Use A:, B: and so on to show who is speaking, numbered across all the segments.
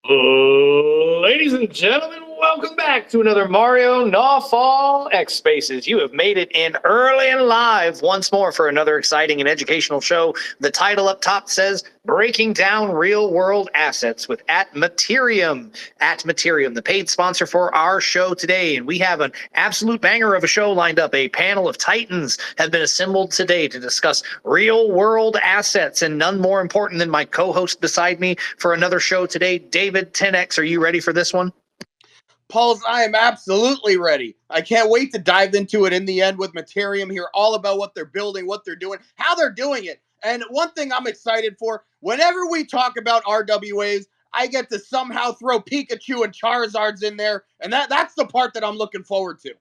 A: Ladies and gentlemen, welcome back to another Mario Nawfal X Spaces. You have made it in early and live once more for another exciting and educational show. The title up top says Breaking Down Real World Assets with At Materium. At Materium, the paid sponsor for our show today. And we have an absolute banger of a show lined up. A panel of titans have been assembled today to discuss real world assets, and none more important than my co-host beside me for another show today, David 10X. Are you ready for this one?
B: Pauls, I am absolutely ready. I can't wait to dive into it in the end with Materium, hear all about what they're building, what they're doing, how they're doing it. And one thing I'm excited for, whenever we talk about RWAs, I get to somehow throw Pikachu and Charizards in there, and that's the part that I'm looking forward to.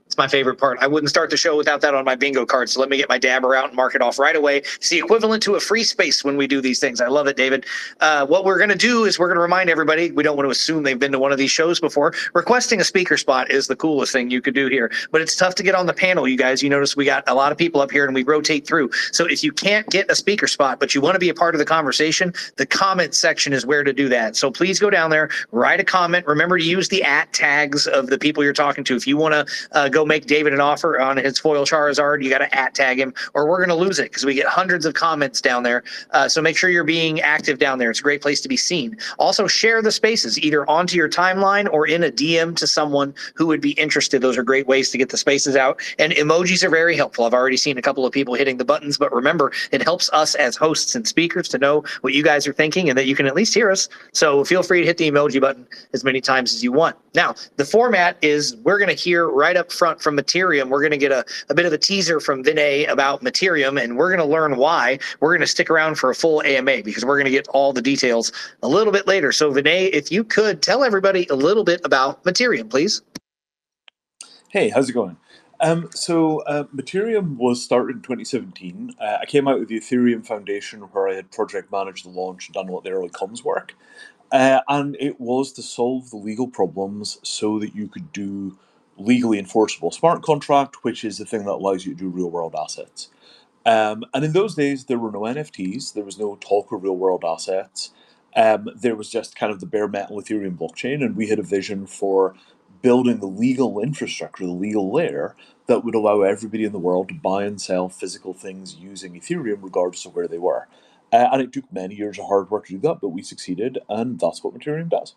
A: It's my favorite part. I wouldn't start the show without that on my bingo card. So let me get my dabber out and mark it off right away. It's the equivalent to a free space when we do these things. I love it, David. What we're going to do is we're going to remind everybody, we don't want to assume they've been to one of these shows before. Requesting a speaker spot is the coolest thing you could do here. But it's tough to get on the panel, you guys. You notice we got a lot of people up here and we rotate through. So if you can't get a speaker spot, but you want to be a part of the conversation, the comment section is where to do that. So please go down there, write a comment. Remember to use the @ tags of the people you're talking to. If you want to go make David an offer on his foil Charizard, you got to @ tag him, or we're going to lose it because we get hundreds of comments down there. So make sure you're being active down there. It's a great place to be seen. Also, share the spaces either onto your timeline or in a DM to someone who would be interested. Those are great ways to get the spaces out. And emojis are very helpful. I've already seen a couple of people hitting the buttons, but remember, it helps us as hosts and speakers to know what you guys are thinking and that you can at least hear us. So feel free to hit the emoji button as many times as you want. Now, the format is we're going to hear right up front from Materium. We're going to get a bit of a teaser from Vinay about Materium, and we're going to learn why. We're going to stick around for a full AMA because we're going to get all the details a little bit later. So, Vinay, if you could tell everybody a little bit about Materium, please.
C: Hey, how's it going? Materium was started in 2017. I came out with the Ethereum Foundation where I had project managed the launch and done a lot of the early comms work. And it was to solve the legal problems so that you could do legally enforceable smart contract, which is the thing that allows you to do real world assets. And in those days, there were no NFTs, there was no talk of real world assets. There was just kind of the bare metal Ethereum blockchain, and we had a vision for building the legal infrastructure, the legal layer that would allow everybody in the world to buy and sell physical things using Ethereum, regardless of where they were. And it took many years of hard work to do that, but we succeeded, and that's what Ethereum does.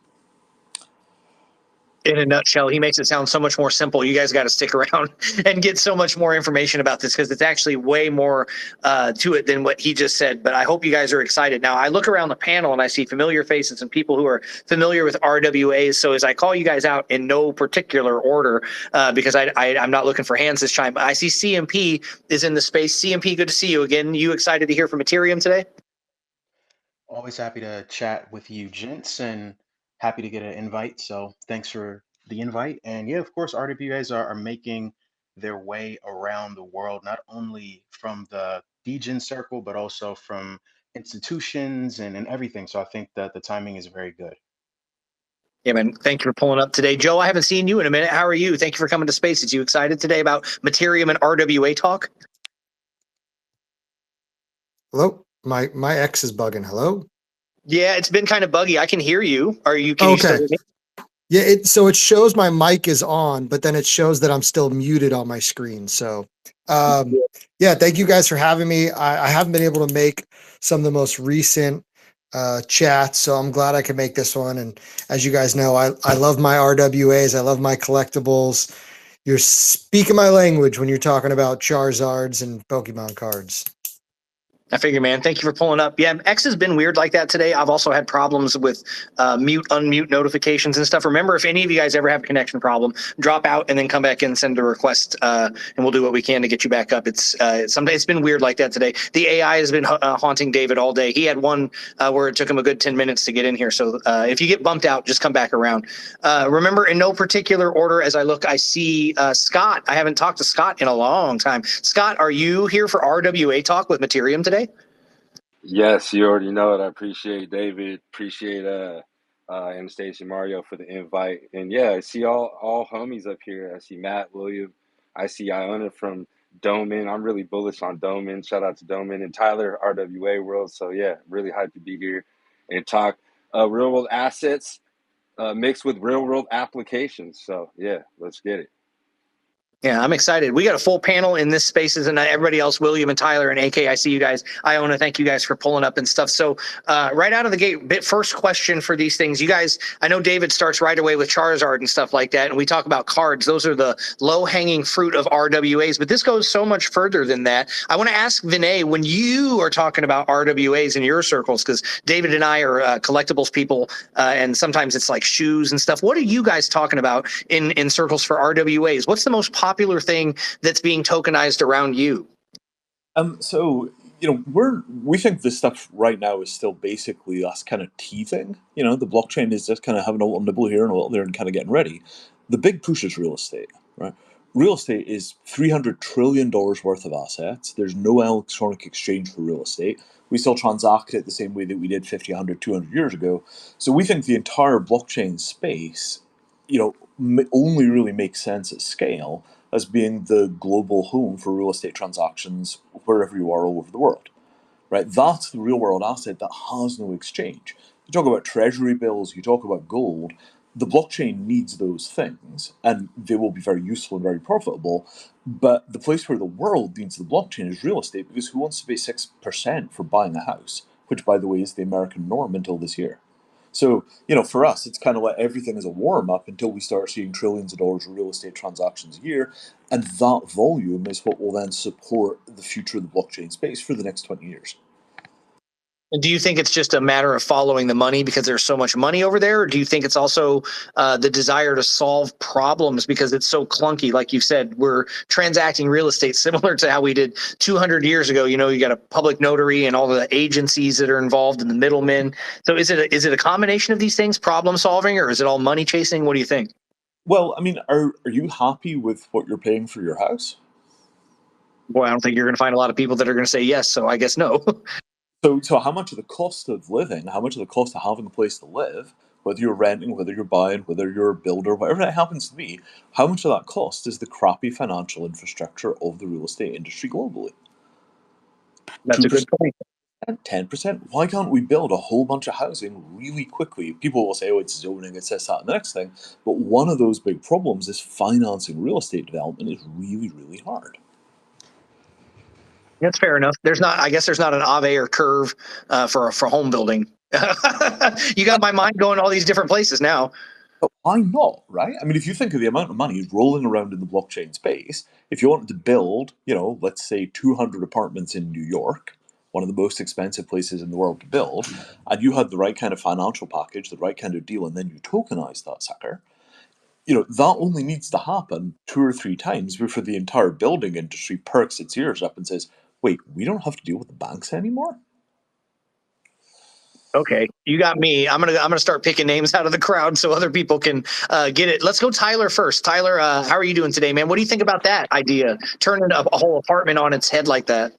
A: In a nutshell, he makes it sound so much more simple. You guys got to stick around and get so much more information about this because it's actually way more to it than what he just said. But I hope you guys are excited. Now, I look around the panel and I see familiar faces and people who are familiar with RWAs. So as I call you guys out in no particular order, because I'm not looking for hands this time, I see CMP is in the space. CMP, good to see you again. You excited to hear from Ethereum today?
D: Always happy to chat with you, gents, and happy to get an invite. So thanks for the invite. And yeah, of course, RWAs are making their way around the world, not only from the DGen circle, but also from institutions and everything. So I think that the timing is very good.
A: Yeah, man. Thank you for pulling up today. Joe, I haven't seen you in a minute. How are you? Thank you for coming to Spaces. You excited today about Materium and RWA talk?
E: Hello? My X is bugging. Hello?
A: Yeah, it's been kind of buggy. I can hear you. Can you still
E: Okay.
A: hear me?
E: Yeah, so it shows my mic is on, but then it shows that I'm still muted on my screen. So yeah, thank you guys for having me. I haven't been able to make some of the most recent chats, so I'm glad I could make this one. And as you guys know, I love my RWAs, I love my collectibles. You're speaking my language when you're talking about Charizards and Pokemon cards.
A: I figure, man. Thank you for pulling up. Yeah, X has been weird like that today. I've also had problems with mute, unmute notifications and stuff. Remember, if any of you guys ever have a connection problem, drop out and then come back and send a request, and we'll do what we can to get you back up. It's been weird like that today. The AI has been haunting David all day. He had one where it took him a good 10 minutes to get in here. So if you get bumped out, just come back around. Remember, in no particular order, as I look, I see Scott. I haven't talked to Scott in a long time. Scott, are you here for RWA Talk with Materium today?
F: Yes, you already know it. I appreciate David, appreciate Anastasia Mario for the invite. And yeah, I see all homies up here. I see Matt, William, I see Iona from Doman. I'm really bullish on Doman. Shout out to Doman and Tyler, RWA World. So yeah, really hyped to be here and talk real world assets mixed with real world applications. So yeah, let's get it.
A: Yeah, I'm excited. We got a full panel in this spaces, and everybody else, William and Tyler and AK, I see you guys. Iona, thank you guys for pulling up and stuff. So right out of the gate, first question for these things. You guys, I know David starts right away with Charizard and stuff like that, and we talk about cards. Those are the low-hanging fruit of RWAs, but this goes so much further than that. I want to ask Vinay, when you are talking about RWAs in your circles, because David and I are collectibles people, and sometimes it's like shoes and stuff. What are you guys talking about in circles for RWAs? What's the most popular thing that's being tokenized around you?
C: So we think this stuff right now is still basically us kind of teething. The blockchain is just kind of having a little nibble here and a little there and kind of getting ready. The big push is real estate, right? Real estate is $300 trillion worth of assets. There's no electronic exchange for real estate. We still transact it the same way that we did 50, 100, 200 years ago. So we think the entire blockchain space, only really makes sense at scale as being the global home for real estate transactions wherever you are all over the world, right? That's the real world asset that has no exchange. You talk about treasury bills, you talk about gold, the blockchain needs those things and they will be very useful and very profitable. But the place where the world needs the blockchain is real estate, because who wants to pay 6% for buying a house, which, by the way, is the American norm until this year? So, for us, it's kind of like everything is a warm up until we start seeing trillions of dollars of real estate transactions a year. And that volume is what will then support the future of the blockchain space for the next 20 years.
A: And do you think it's just a matter of following the money because there's so much money over there? Or do you think it's also the desire to solve problems because it's so clunky? Like you said, we're transacting real estate similar to how we did 200 years ago. You got a public notary and all the agencies that are involved and the middlemen. So is it a combination of these things, problem solving, or is it all money chasing? What do you think?
C: Well, I mean, are you happy with what you're paying for your house?
A: Boy, I don't think you're going to find a lot of people that are going to say yes. So I guess no.
C: So how much of the cost of living, how much of the cost of having a place to live, whether you're renting, whether you're buying, whether you're a builder, whatever that happens to be, how much of that cost is the crappy financial infrastructure of the real estate industry globally?
A: That's a good
C: 2%,
A: point.
C: 10%? Why can't we build a whole bunch of housing really quickly? People will say, oh, it's zoning, it's this, that, and the next thing. But one of those big problems is financing real estate development is really, really hard.
A: That's fair enough. I guess there's not an Ave or curve for home building. You got my mind going all these different places now.
C: But why not, right? I mean, if you think of the amount of money rolling around in the blockchain space, if you wanted to build, let's say 200 apartments in New York, one of the most expensive places in the world to build, and you had the right kind of financial package, the right kind of deal, and then you tokenize that sucker, that only needs to happen 2 or 3 times before the entire building industry perks its ears up and says, wait, we don't have to deal with the banks anymore?
A: Okay, you got me. I'm gonna start picking names out of the crowd so other people can get it. Let's go Tyler first. Tyler, how are you doing today, man? What do you think about that idea, turning a whole apartment on its head like that?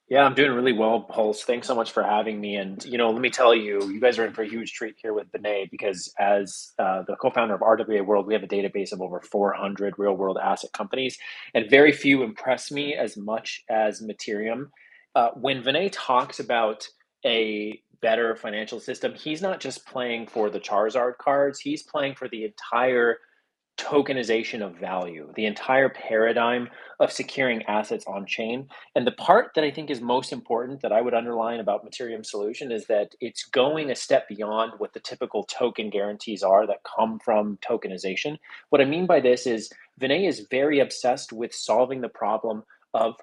G: Yeah, I'm doing really well, Pulse. Thanks so much for having me. And, let me tell you, you guys are in for a huge treat here with Vinay because as the co-founder of RWA World, we have a database of over 400 real world asset companies, and very few impress me as much as Materium. When Vinay talks about a better financial system, he's not just playing for the Charizard cards, he's playing for the entire tokenization of value, the entire paradigm of securing assets on chain. And the part that I think is most important that I would underline about Materium's solution is that it's going a step beyond what the typical token guarantees are that come from tokenization. What I mean by this is Vinay is very obsessed with solving the problem of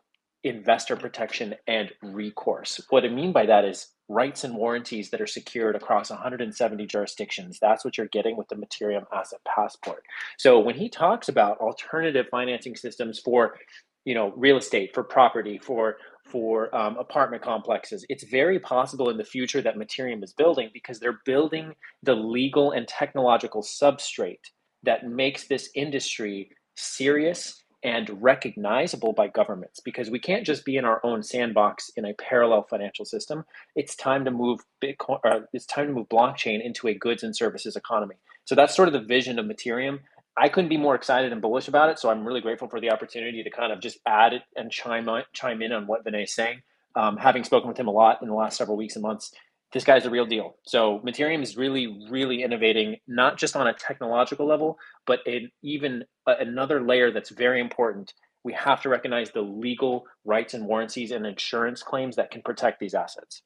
G: investor protection and recourse. What I mean by that is rights and warranties that are secured across 170 jurisdictions. That's what you're getting with the Materium Asset Passport. So when he talks about alternative financing systems for, real estate, for property, for apartment complexes, it's very possible in the future that Materium is building because they're building the legal and technological substrate that makes this industry serious and recognizable by governments, because we can't just be in our own sandbox in a parallel financial system. It's time to move Bitcoin, or it's time to move blockchain into a goods and services economy. So that's sort of the vision of Materium. I couldn't be more excited and bullish about it. So I'm really grateful for the opportunity to kind of just add it and chime in on what Vinay is saying. Having spoken with him a lot in the last several weeks and months, this guy's the real deal. So Materium is really, really innovating, not just on a technological level, but even another layer that's very important. We have to recognize the legal rights and warranties and insurance claims that can protect these assets.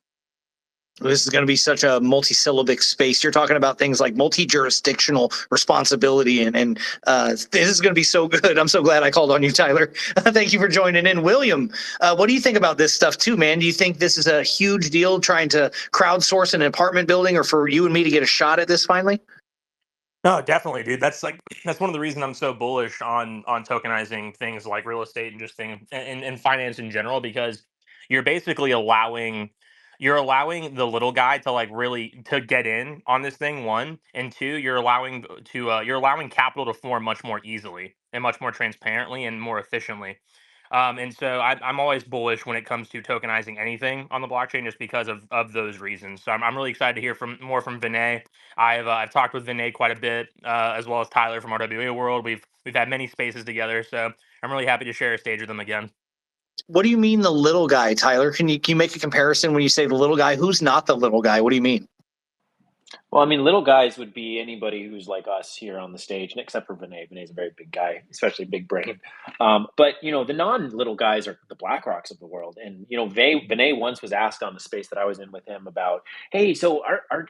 A: This is going to be such a multi-syllabic space. You're talking about things like multi-jurisdictional responsibility, and this is going to be so good. I'm so glad I called on you, Tyler. Thank you for joining in. William, what do you think about this stuff too, man? Do you think this is a huge deal trying to crowdsource an apartment building, or for you and me to get a shot at this finally?
H: No, definitely, dude. That's one of the reasons I'm so bullish on tokenizing things like real estate and just and finance in general, because you're basically allowing the little guy to like really to get in on this thing, one, and two, you're allowing capital to form much more easily and much more transparently and more efficiently. And so I'm always bullish when it comes to tokenizing anything on the blockchain, just because of those reasons. So I'm really excited to hear more from Vinay. I've talked with Vinay quite a bit, as well as Tyler from RWA World. We've had many spaces together, so I'm really happy to share a stage with them again.
A: What do you mean the little guy, Tyler? Can you make a comparison when you say the little guy? Who's not the little guy? What do you mean?
G: Well, I mean, little guys would be anybody who's like us here on the stage, and except for Vinay. Vinay's a very big guy, especially big brain. But the non-little guys are the BlackRocks of the world. And Vinay once was asked on the space that I was in with him about, hey, so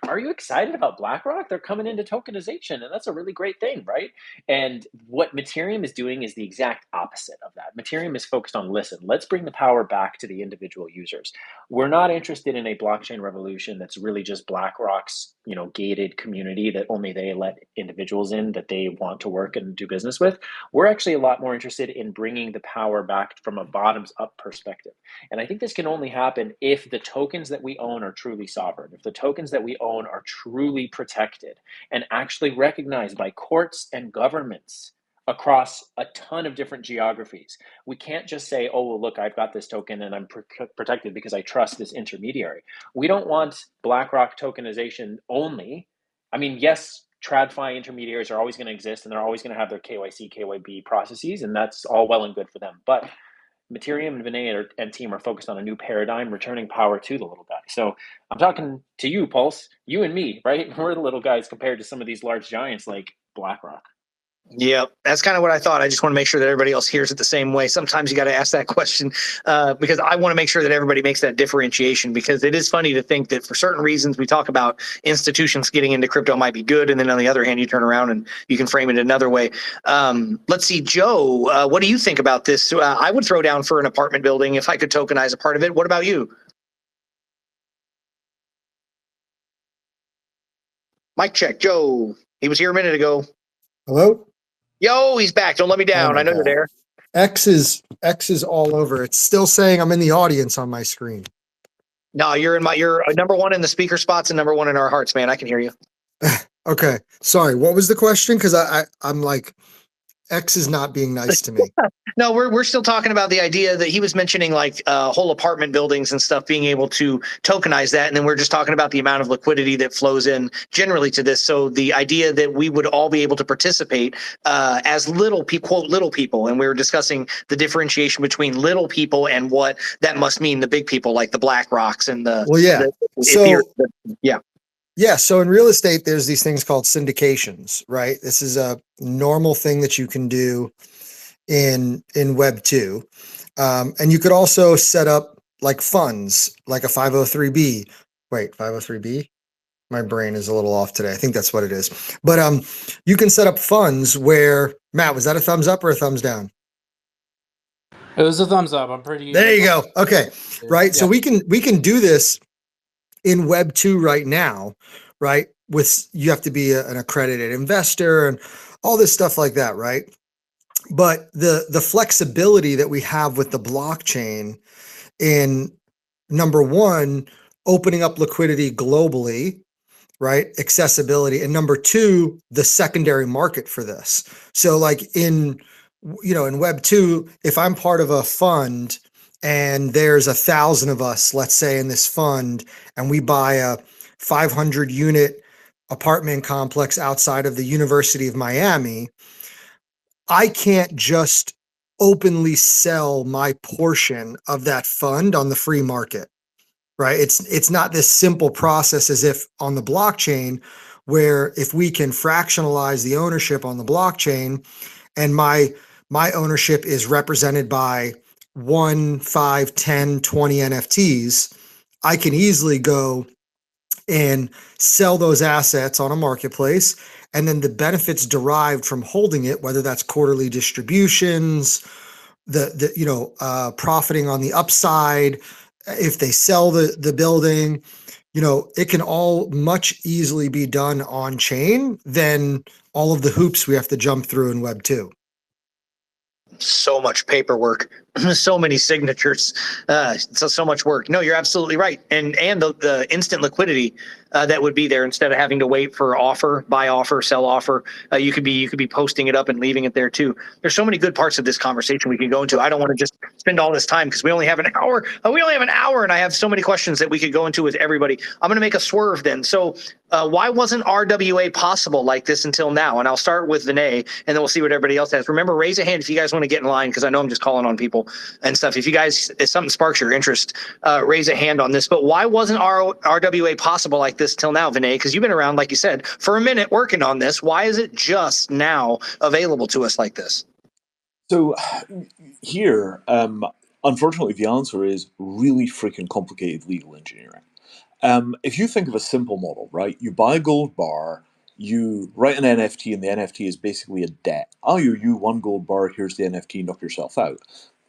G: are you excited about BlackRock? They're coming into tokenization, and that's a really great thing, right? And what Materium is doing is the exact opposite of that. Materium is focused on, listen, let's bring the power back to the individual users. We're not interested in a blockchain revolution that's really just BlackRock's gated community that only they let individuals in that they want to work and do business with. We're actually a lot more interested in bringing the power back from a bottoms up perspective. And I think this can only happen if the tokens that we own are truly sovereign, if the tokens that we own are truly protected and actually recognized by courts and governments across a ton of different geographies. We can't just say, oh, well, look, I've got this token and I'm protected because I trust this intermediary. We don't want BlackRock tokenization only. I mean, yes, TradFi intermediaries are always going to exist and they're always going to have their KYC, KYB processes, and that's all well and good for them. But Materium and Vinay and team are focused on a new paradigm, returning power to the little guy. So I'm talking to you, Pulse, you and me, right? We're the little guys compared to some of these large giants like BlackRock.
A: Yeah, that's kind of what I thought. I just want to make sure that everybody else hears it the same way. Sometimes you got to ask that question because I want to make sure that everybody makes that differentiation, because it is funny to think that for certain reasons we talk about institutions getting into crypto might be good. And then on the other hand, you turn around and you can frame it another way. Let's see, Joe, what do you think about this? I would throw down for an apartment building if I could tokenize a part of it. What about you? Mic check, Joe. He was here a minute ago.
E: Hello?
A: Yo, he's back. Don't let me down. I know you're there.
E: X is all over. It's still saying I'm in the audience on my screen.
A: No, you're number one in the speaker spots and number one in our hearts, man. I can hear you.
E: Okay. Sorry. What was the question? Because I'm like, X is not being nice to me.
A: No, we're still talking about the idea that he was mentioning, like whole apartment buildings and stuff being able to tokenize that. And then we're just talking about the amount of liquidity that flows in generally to this. So the idea that we would all be able to participate as little people, quote, little people. And we were discussing the differentiation between little people and what that must mean, the big people like the BlackRocks and the.
E: Well, yeah.
A: Yeah.
E: Yeah. So in real estate, there's these things called syndications, right? This is a normal thing that you can do in Web 2. And you could also set up like funds, like a 503B. Wait, 503B? My brain is a little off today. I think that's what it is. But you can set up funds where, Matt, was that a thumbs up or a thumbs down?
I: It was a thumbs up. I'm pretty.
E: There you go. Okay. Right. Yeah. So we can do this in Web 2 right now, right? You have to be an accredited investor and all this stuff like that, right? But the flexibility that we have with the blockchain in, number one, opening up liquidity globally, right? Accessibility. And number two, the secondary market for this. So like in Web 2, if I'm part of a fund and there's 1,000 of us, let's say, in this fund, and we buy a 500 unit apartment complex outside of the University of Miami, I can't just openly sell my portion of that fund on the free market. right? It's not this simple process as if on the blockchain, where if we can fractionalize the ownership on the blockchain, and my ownership is represented by 1, 5, 10, 20 NFTs, I can easily go and sell those assets on a marketplace. And then the benefits derived from holding it, whether that's quarterly distributions, profiting on the upside, if they sell the building, it can all much easily be done on chain than all of the hoops we have to jump through in Web 2.
A: So much paperwork, so many signatures, so much work. No, you're absolutely right, and the instant liquidity that would be there instead of having to wait for offer, buy offer, sell offer. You could be posting it up and leaving it there too. There's so many good parts of this conversation we can go into. I don't want to just spend all this time because we only have an hour. We only have an hour, and I have so many questions that we could go into with everybody. I'm going to make a swerve then. So why wasn't RWA possible like this until now? And I'll start with Vinay, and then we'll see what everybody else has. Remember, raise a hand if you guys want to get in line, because I know I'm just calling on people and stuff. If something sparks your interest, raise a hand on this. But why wasn't RWA possible like this till now, Vinay? Because you've been around, like you said, for a minute working on this. Why is it just now available to us like this?
C: So here, unfortunately, the answer is really freaking complicated legal engineering. If you think of a simple model, right? You buy a gold bar, you write an NFT, and the NFT is basically a debt. I owe you 1 gold bar, here's the NFT, knock yourself out.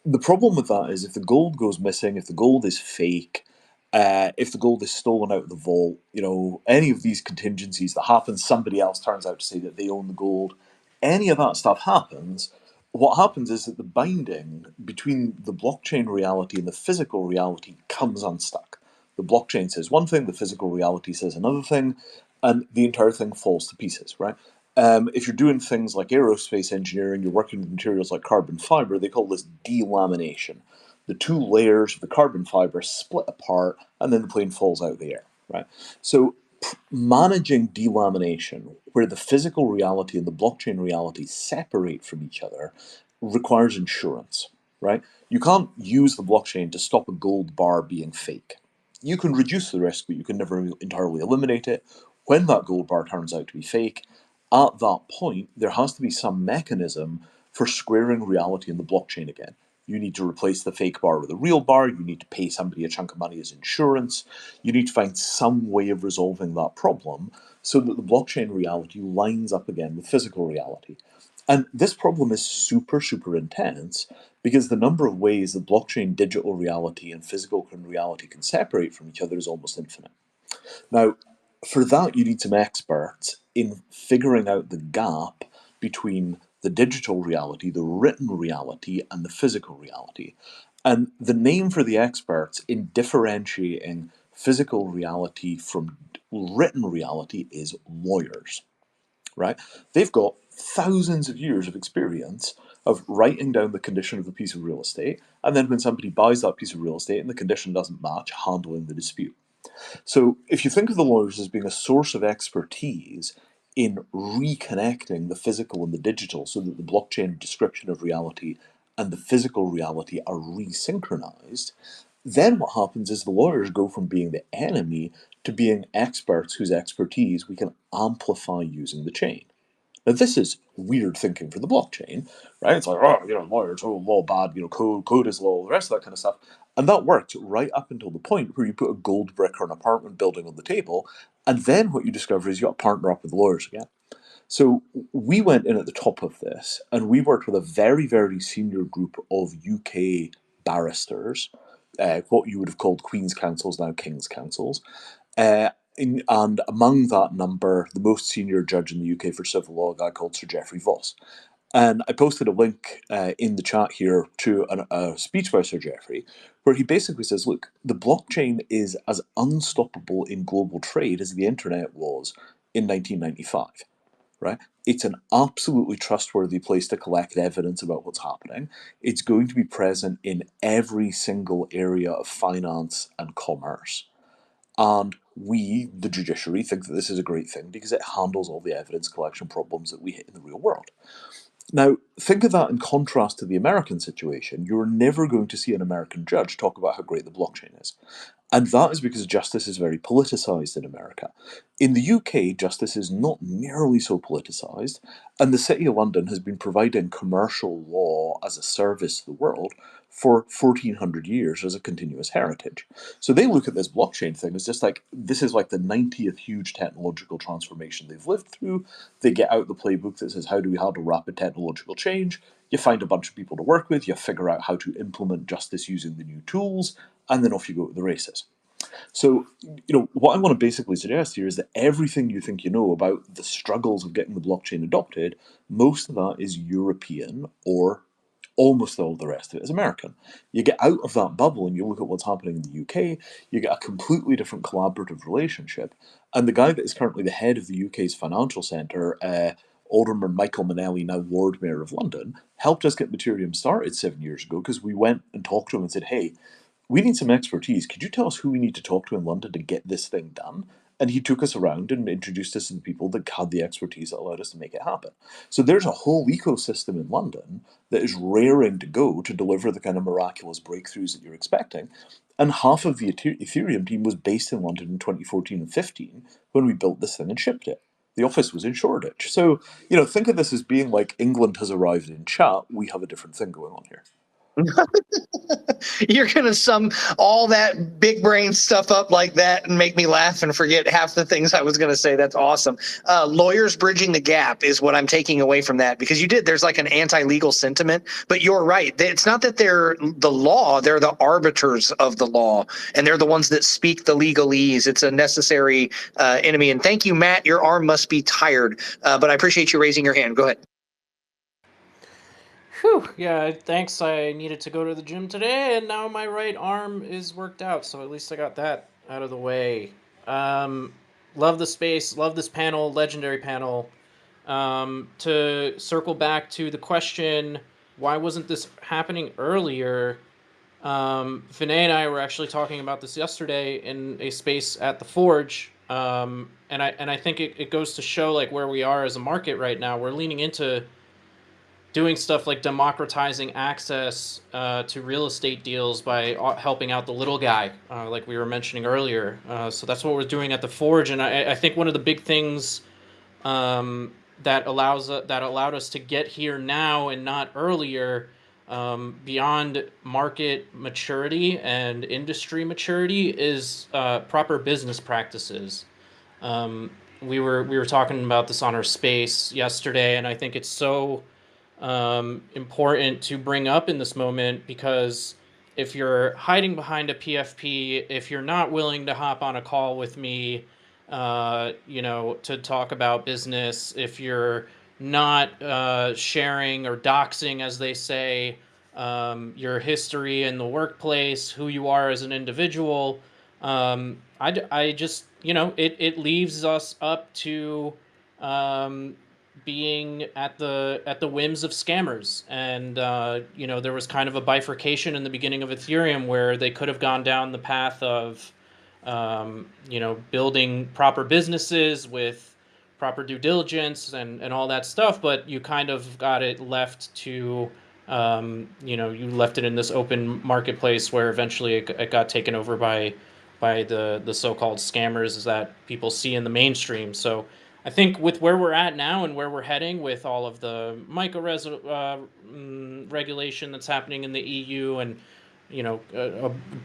C: The problem with that is if the gold goes missing, if the gold is fake, if the gold is stolen out of the vault, any of these contingencies that happen, somebody else turns out to say that they own the gold, any of that stuff happens. What happens is that the binding between the blockchain reality and the physical reality comes unstuck. The blockchain says one thing, the physical reality says another thing, and the entire thing falls to pieces, right? If you're doing things like aerospace engineering, you're working with materials like carbon fiber, they call this delamination. The 2 layers of the carbon fiber split apart, and then the plane falls out of the air, right? So managing delamination, where the physical reality and the blockchain reality separate from each other, requires insurance, right? You can't use the blockchain to stop a gold bar being fake. You can reduce the risk, but you can never entirely eliminate it. When that gold bar turns out to be fake, at that point, there has to be some mechanism for squaring reality in the blockchain again. You need to replace the fake bar with a real bar. You need to pay somebody a chunk of money as insurance. You need to find some way of resolving that problem so that the blockchain reality lines up again with physical reality. And this problem is super, super intense because the number of ways that blockchain digital reality and physical reality can separate from each other is almost infinite. Now, for that, you need some experts in figuring out the gap between the digital reality, the written reality, and the physical reality. And the name for the experts in differentiating physical reality from written reality is lawyers, right? They've got thousands of years of experience of writing down the condition of the piece of real estate, and then when somebody buys that piece of real estate and the condition doesn't match, handling the dispute. So if you think of the lawyers as being a source of expertise in reconnecting the physical and the digital so that the blockchain description of reality and the physical reality are resynchronized, then what happens is the lawyers go from being the enemy to being experts whose expertise we can amplify using the chain. Now, this is weird thinking for the blockchain, right? It's like, lawyers, law bad, code is law, the rest of that kind of stuff. And that worked right up until the point where you put a gold brick or an apartment building on the table, and then what you discover is you got to partner up with lawyers again. So we went in at the top of this, and we worked with a very, very senior group of UK barristers, what you would have called Queen's Counsels, now King's Counsels. And among that number, the most senior judge in the UK for civil law, a guy called Sir Geoffrey Voss. And I posted a link in the chat here to a speech by Sir Geoffrey, where he basically says, look, the blockchain is as unstoppable in global trade as the internet was in 1995, right? It's an absolutely trustworthy place to collect evidence about what's happening. It's going to be present in every single area of finance and commerce. And we, the judiciary, think that this is a great thing because it handles all the evidence collection problems that we hit in the real world. Now, think of that in contrast to the American situation. You're never going to see an American judge talk about how great the blockchain is. And that is because justice is very politicized in America. In the UK, justice is not nearly so politicized, and the City of London has been providing commercial law as a service to the world for 1400 years as a continuous heritage. So they look at this blockchain thing as just like this is like the 90th huge technological transformation they've lived through. They get out the playbook that says, how do we handle rapid technological change? You find a bunch of people to work with, you figure out how to implement justice using the new tools, and then off you go to the races. So, what I want to basically suggest here is that everything you think you know about the struggles of getting the blockchain adopted, most of that is European, or almost all the rest of it is American. You get out of that bubble and you look at what's happening in the UK, you get a completely different collaborative relationship. And the guy that is currently the head of the UK's financial centre, Alderman Michael Manelli, now Lord Mayor of London, helped us get Materium started 7 years ago because we went and talked to him and said, hey, we need some expertise. Could you tell us who we need to talk to in London to get this thing done? And he took us around and introduced us to the people that had the expertise that allowed us to make it happen. So there's a whole ecosystem in London that is raring to go to deliver the kind of miraculous breakthroughs that you're expecting. And half of the Ethereum team was based in London in 2014 and 15 when we built this thing and shipped it. The office was in Shoreditch. So, think of this as being like England has arrived in chat. We have a different thing going on here.
A: You're going to sum all that big brain stuff up like that and make me laugh and forget half the things I was going to say. That's awesome. Lawyers bridging the gap is what I'm taking away from that, because there's like an anti-legal sentiment, but you're right. It's not that they're the law, they're the arbiters of the law, and they're the ones that speak the legalese. It's a necessary enemy. And thank you, Matt. Your arm must be tired, but I appreciate you raising your hand. Go ahead.
I: Whew, yeah, thanks. I needed to go to the gym today, and now my right arm is worked out, so at least I got that out of the way. Love the space, love this panel, legendary panel. To circle back to the question, why wasn't this happening earlier? Vinay and I were actually talking about this yesterday in a space at the Forge, and I think it goes to show like where we are as a market right now. We're leaning into doing stuff like democratizing access to real estate deals by helping out the little guy, like we were mentioning earlier. So that's what we're doing at the Forge, and I think one of the big things that allowed us to get here now and not earlier, beyond market maturity and industry maturity, is proper business practices. We were talking about this on our space yesterday, and I think it's so important to bring up in this moment, because if you're hiding behind a PFP, if you're not willing to hop on a call with me, to talk about business, if you're not sharing or doxing, as they say, your history in the workplace, who you are as an individual, I just, it leaves us up to being at the whims of scammers. And there was kind of a bifurcation in the beginning of Ethereum where they could have gone down the path of building proper businesses with proper due diligence and all that stuff, but you kind of got it left to you left it in this open marketplace where eventually it got taken over by the so-called scammers that people see in the mainstream. So I think with where we're at now and where we're heading with all of the regulation that's happening in the EU, and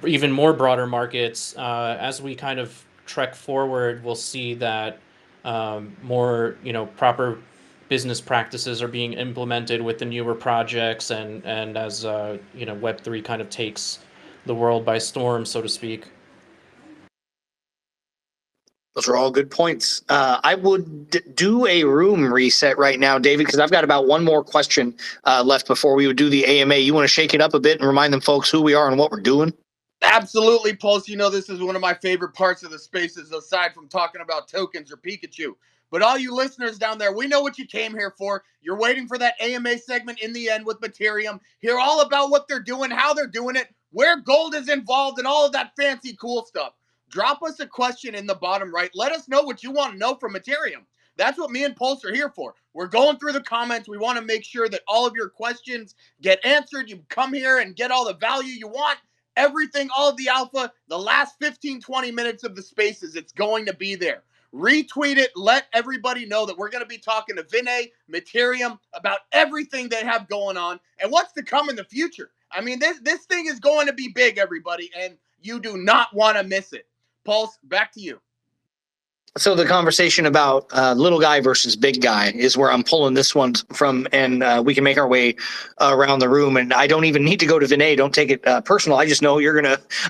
I: even more broader markets, as we kind of trek forward, we'll see that more proper business practices are being implemented with the newer projects, and as Web3 kind of takes the world by storm, so to speak.
A: Those are all good points. I would do a room reset right now, David, because I've got about one more question left before we would do the AMA. You want to shake it up a bit and remind them folks who we are and what we're doing?
B: Absolutely, Pulse. This is one of my favorite parts of the spaces, aside from talking about tokens or Pikachu. But all you listeners down there, we know what you came here for. You're waiting for that AMA segment in the end with Materium. Hear all about what they're doing, how they're doing it, where gold is involved, and all of that fancy cool stuff. Drop us a question in the bottom right. Let us know what you want to know from Materium. That's what me and Pulse are here for. We're going through the comments. We want to make sure that all of your questions get answered. You come here and get all the value you want. everything, all of the alpha, the last 15, 20 minutes of the spaces, it's going to be there. Retweet it. Let everybody know that we're going to be talking to Vinay, Materium about everything they have going on and what's to come in the future. I mean, this thing is going to be big, everybody, and you do not want to miss it. Pulse, back to you.
A: So the conversation about little guy versus big guy is where I'm pulling this one from, and we can make our way around the room. And I don't even need to go to Vinay. Don't take it personal. I just know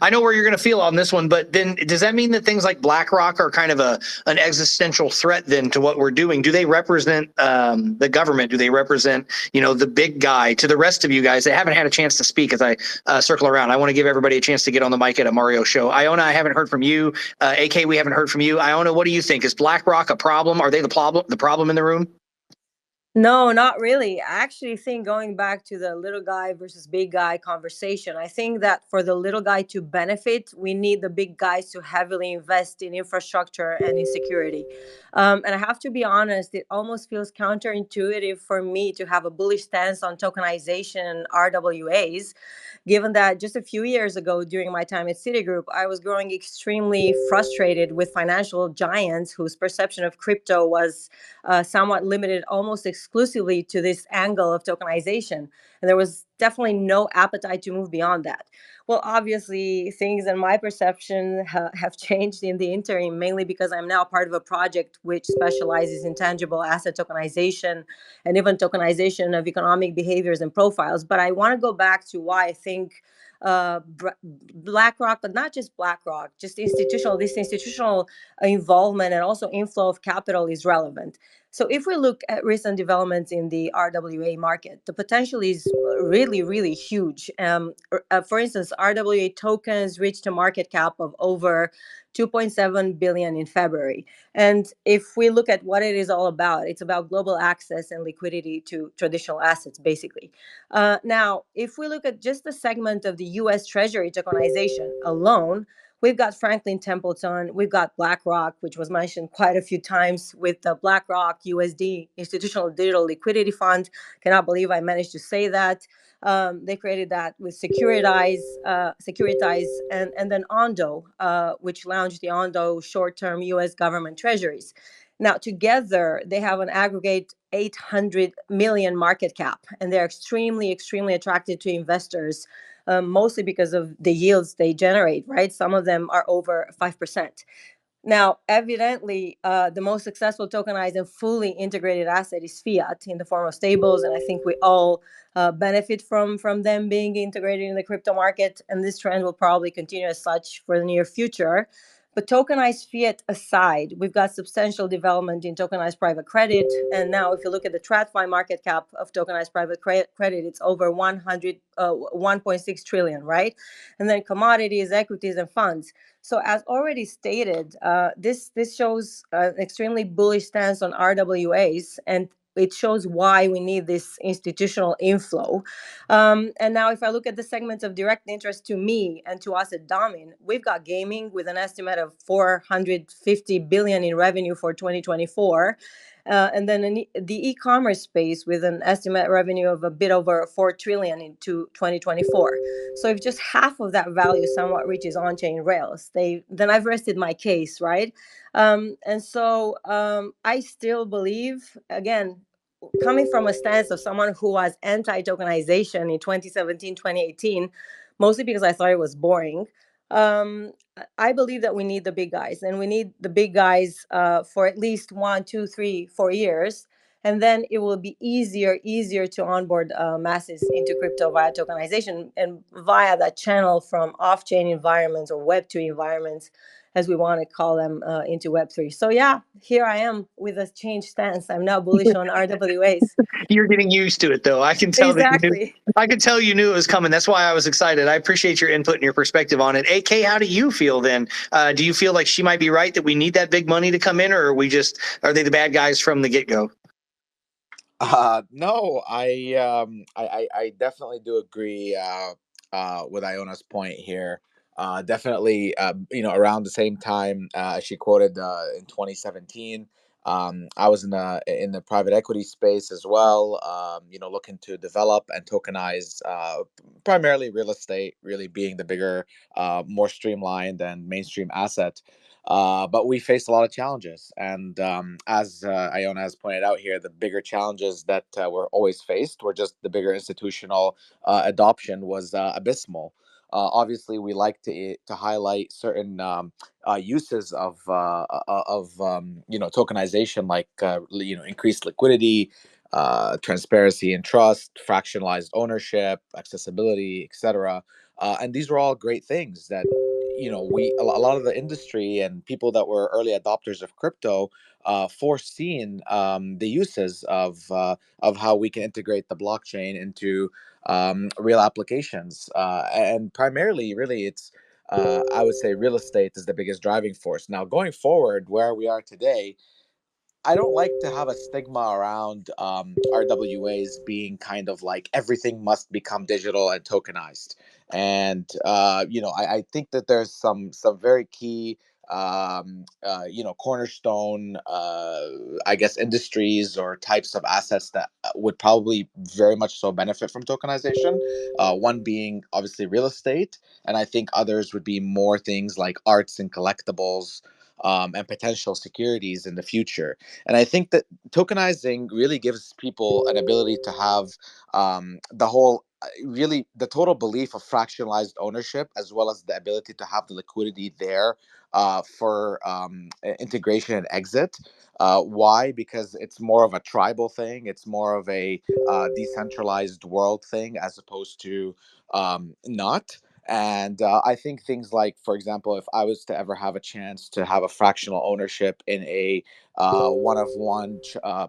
A: I know where you're gonna feel on this one. But then, does that mean that things like BlackRock are kind of an existential threat then to what we're doing? Do they represent the government? Do they represent the big guy? To the rest of you guys that haven't had a chance to speak, as I circle around, I want to give everybody a chance to get on the mic at a Mario show. Iona, I haven't heard from you. AK, we haven't heard from you. Iona, what do you think? Is BlackRock a problem? Are they the problem in the room?
J: No, not really. I actually think going back to the little guy versus big guy conversation, I think that for the little guy to benefit, we need the big guys to heavily invest in infrastructure and in security. And I have to be honest, it almost feels counterintuitive for me to have a bullish stance on tokenization and RWAs, given that just a few years ago during my time at Citigroup, I was growing extremely frustrated with financial giants whose perception of crypto was somewhat limited almost exclusively to this angle of tokenization. And there was definitely no appetite to move beyond that. Well, obviously, things in my perception have changed in the interim, mainly because I'm now part of a project which specializes in tangible asset tokenization and even tokenization of economic behaviors and profiles. But I want to go back to why I think BlackRock, but not just BlackRock, just this institutional involvement and also inflow of capital is relevant. So if we look at recent developments in the RWA market, the potential is really, really huge. For instance, RWA tokens reached a market cap of over 2.7 billion in February. And if we look at what it is all about, it's about global access and liquidity to traditional assets, basically. Now, if we look at just the segment of the US Treasury tokenization alone, we've got Franklin Templeton, we've got BlackRock, which was mentioned quite a few times with the BlackRock USD Institutional Digital Liquidity Fund. Cannot believe I managed to say that. They created that with Securitize, and then Ondo, which launched the Ondo short-term U.S. government treasuries. Now, together, they have an aggregate 800 million market cap, and they're extremely, extremely attractive to investors, mostly because of the yields they generate, right? Some of them are over 5%. Now, evidently, the most successful tokenized and fully integrated asset is fiat in the form of stables, and I think we all benefit from them being integrated in the crypto market, and this trend will probably continue as such for the near future. But tokenized fiat aside, we've got substantial development in tokenized private credit, and now if you look at the TradFi market cap of tokenized private credit, it's over 1.6 trillion, right? And then commodities, equities, and funds. So as already stated, this shows an extremely bullish stance on RWAs, and it shows why we need this institutional inflow. And now if I look at the segments of direct interest to me and to us at Domin, we've got gaming with an estimate of 450 billion in revenue for 2024. And then the e-commerce space with an estimate revenue of a bit over 4 trillion into 2024. So if just half of that value somewhat reaches on-chain rails, then I've rested my case, right? And so I still believe, again, coming from a stance of someone who was anti-tokenization in 2017, 2018, mostly because I thought it was boring. I believe that we need the big guys, and we need the big guys for at least 1, 2, 3, 4 years. And then it will be easier to onboard masses into crypto via tokenization and via that channel from off-chain environments or Web2 environments, as we want to call them, into Web3. So yeah, here I am with a changed stance. I'm now bullish on RWAs.
A: You're getting used to it, though. I can tell that you knew.
J: Exactly.
A: I could tell you knew it was coming. That's why I was excited. I appreciate your input and your perspective on it. AK, how do you feel then? Do you feel like she might be right that we need that big money to come in, or are they the bad guys from the get-go?
K: No, I definitely do agree with Iona's point here. Definitely, around the same time she quoted in 2017, I was in the private equity space as well. Looking to develop and tokenize primarily real estate, really being the bigger, more streamlined and mainstream asset. But we faced a lot of challenges, and as Iona has pointed out here, the bigger challenges that were always faced were just the bigger institutional adoption was abysmal. Obviously, we like to highlight certain uses of tokenization, like increased liquidity, transparency and trust, fractionalized ownership, accessibility, etc. And these were all great things that a lot of the industry and people that were early adopters of crypto foreseen the uses of how we can integrate the blockchain into real applications, and primarily, really, it's I would say real estate is the biggest driving force. Now, going forward, where we are today, I don't like to have a stigma around RWAs being kind of like everything must become digital and tokenized. And I think that there's some very key cornerstone I guess industries or types of assets that would probably very much so benefit from tokenization. One being obviously real estate, and I think others would be more things like arts and collectibles, and potential securities in the future. And I think that tokenizing really gives people an ability to have the whole, really, the total belief of fractionalized ownership, as well as the ability to have the liquidity there for integration and exit. Why? Because it's more of a tribal thing. It's more of a decentralized world thing, as opposed to not. And I think things like, for example, if I was to ever have a chance to have a fractional ownership in a one of one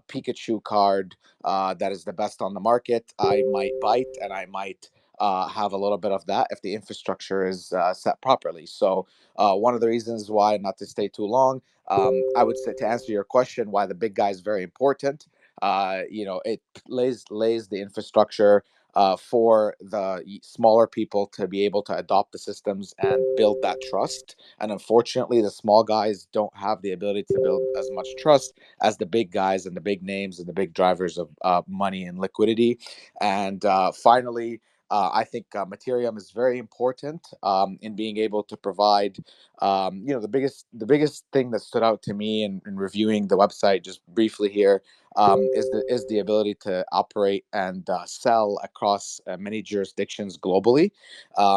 K: Pikachu card that is the best on the market, I might bite, and I might have a little bit of that if the infrastructure is set properly. So, one of the reasons why, not to stay too long, I would say, to answer your question, why the big guy is very important. It lays the infrastructure for the smaller people to be able to adopt the systems and build that trust. And unfortunately, the small guys don't have the ability to build as much trust as the big guys and the big names and the big drivers of money and liquidity. And finally, I think Materium is very important in being able to provide, the biggest thing that stood out to me in reviewing the website just briefly here, is the ability to operate and sell across many jurisdictions globally.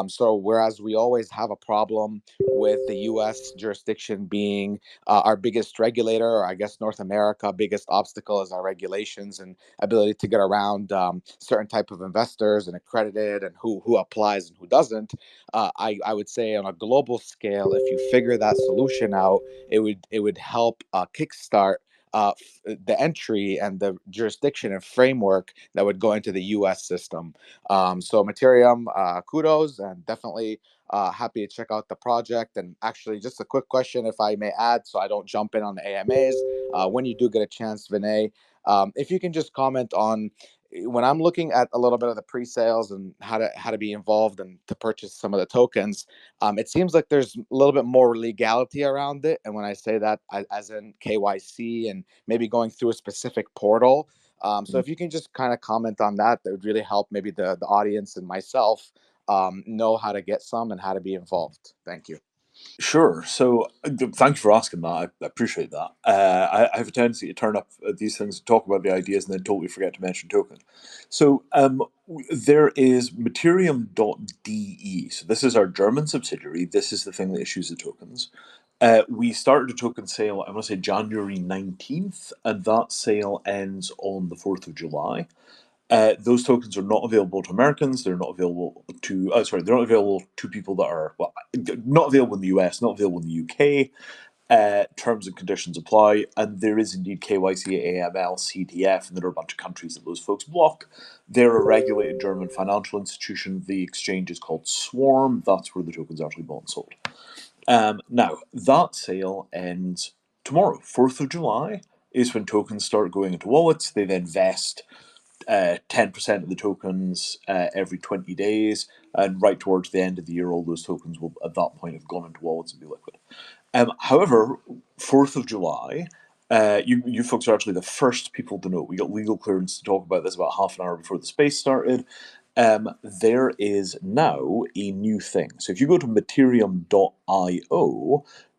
K: So whereas we always have a problem with the U.S. jurisdiction being our biggest regulator, or I guess North America biggest obstacle is our regulations and ability to get around certain type of investors and accredited, and who applies and who doesn't. I would say on a global scale, if you figure that solution out, it would help kickstart the entry and the jurisdiction and framework that would go into the U.S. system. So Materium, kudos, and definitely happy to check out the project. And actually, just a quick question, if I may add, so I don't jump in on the AMAs. When you do get a chance, Vinay, if you can just comment on, when I'm looking at a little bit of the pre-sales and how to be involved and to purchase some of the tokens, it seems like there's a little bit more legality around it. And when I say that, as in KYC and maybe going through a specific portal. So if you can just kind of comment on that, that would really help maybe the audience and myself know how to get some and how to be involved. Thank you.
C: Sure. So, thank you for asking that. I appreciate that. I have a tendency to turn up at these things, talk about the ideas, and then totally forget to mention token. So, there is Materium.de. So, this is our German subsidiary. This is the thing that issues the tokens. We started a token sale, I want to say January 19th, and that sale ends on the 4th of July. Those tokens are not available to Americans. They're not available to, they're not available to people that are, well, not available in the US, not available in the UK. Terms and conditions apply, and there is indeed KYC, AML, CTF, and there are a bunch of countries that those folks block. They're a regulated German financial institution. The exchange is called Swarm. That's where the tokens are actually bought and sold. Now, that sale ends tomorrow. 4th of July is when tokens start going into wallets. They then vest 10% of the tokens every 20 days, and right towards the end of the year, all those tokens will at that point have gone into wallets and be liquid. However, 4th of July, You folks are actually the first people to know. We got legal clearance to talk about this about half an hour before the space started. There is now a new thing. So if you go to Materium.io,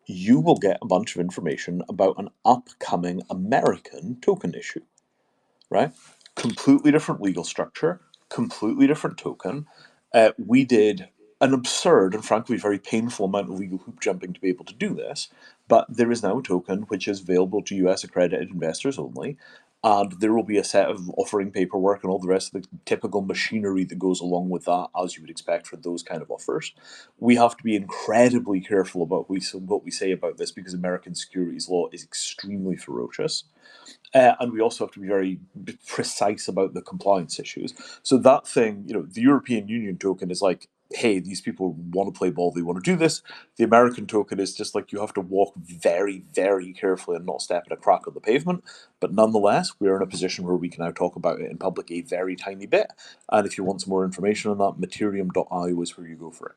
C: you will get a bunch of information about an upcoming American token issue, right? Completely different legal structure, completely different token. We did an absurd and frankly very painful amount of legal hoop jumping to be able to do this, but there is now a token which is available to US accredited investors only, and there will be a set of offering paperwork and all the rest of the typical machinery that goes along with that, as you would expect for those kind of offers. We have to be incredibly careful about what we say about this because American securities law is extremely ferocious. And we also have to be very precise about the compliance issues. So that thing, the European Union token is like, hey, these people want to play ball, they want to do this. The American token is just like you have to walk very, very carefully and not step in a crack on the pavement. But nonetheless, we're in a position where we can now talk about it in public a very tiny bit. And if you want some more information on that, Materium.io is where you go for it.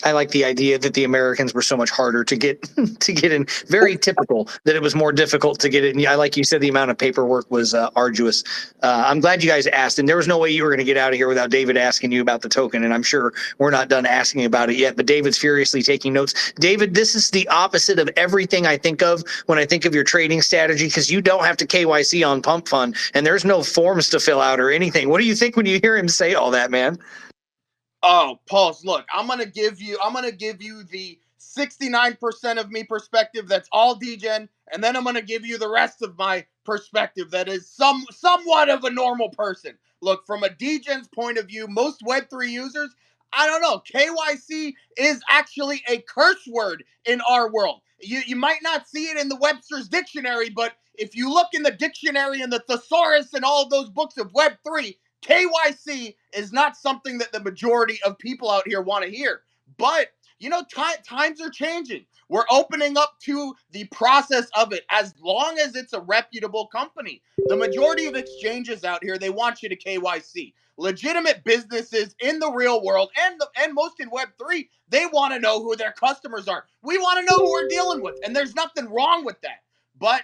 A: I like the idea that the Americans were so much harder to get to get in. Very typical that it was more difficult to get it. And I like you said, the amount of paperwork was arduous. I'm glad you guys asked, and there was no way you were going to get out of here without David asking you about the token. And I'm sure we're not done asking about it yet. But David's furiously taking notes. David, this is the opposite of everything I think of when I think of your trading strategy, because you don't have to KYC on Pump Fund, and there's no forms to fill out or anything. What do you think when you hear him say all that, man?
B: Oh, Pulse, look, I'm gonna give you the 69% of me perspective that's all degen, and then I'm gonna give you the rest of my perspective that is somewhat of a normal person. Look, from a degen's point of view, most Web3 users, I don't know, KYC is actually a curse word in our world. You might not see it in the Webster's dictionary, but if you look in the dictionary and the thesaurus and all of those books of Web3, KYC is not something that the majority of people out here want to hear. But, times are changing. We're opening up to the process of it as long as it's a reputable company. The majority of exchanges out here, they want you to KYC. Legitimate businesses in the real world and most in Web3, they want to know who their customers are. We want to know who we're dealing with, and there's nothing wrong with that. But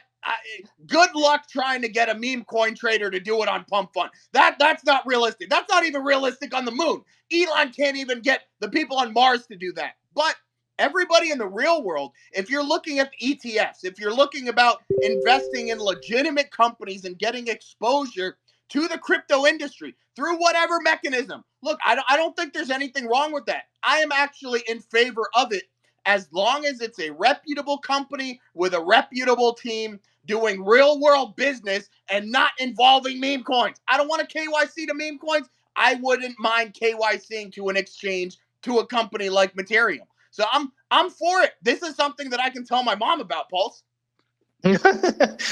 B: good luck trying to get a meme coin trader to do it on Pump Fund. That's not realistic. That's not even realistic on the moon. Elon can't even get the people on Mars to do that. But everybody in the real world, if you're looking at the ETFs, if you're looking about investing in legitimate companies and getting exposure to the crypto industry through whatever mechanism, look, I don't think there's anything wrong with that. I am actually in favor of it as long as it's a reputable company with a reputable team doing real world business and not involving meme coins. I don't want to KYC to meme coins. I wouldn't mind KYCing to an exchange to a company like Materium. So I'm for it. This is something that I can tell my mom about, Pulse.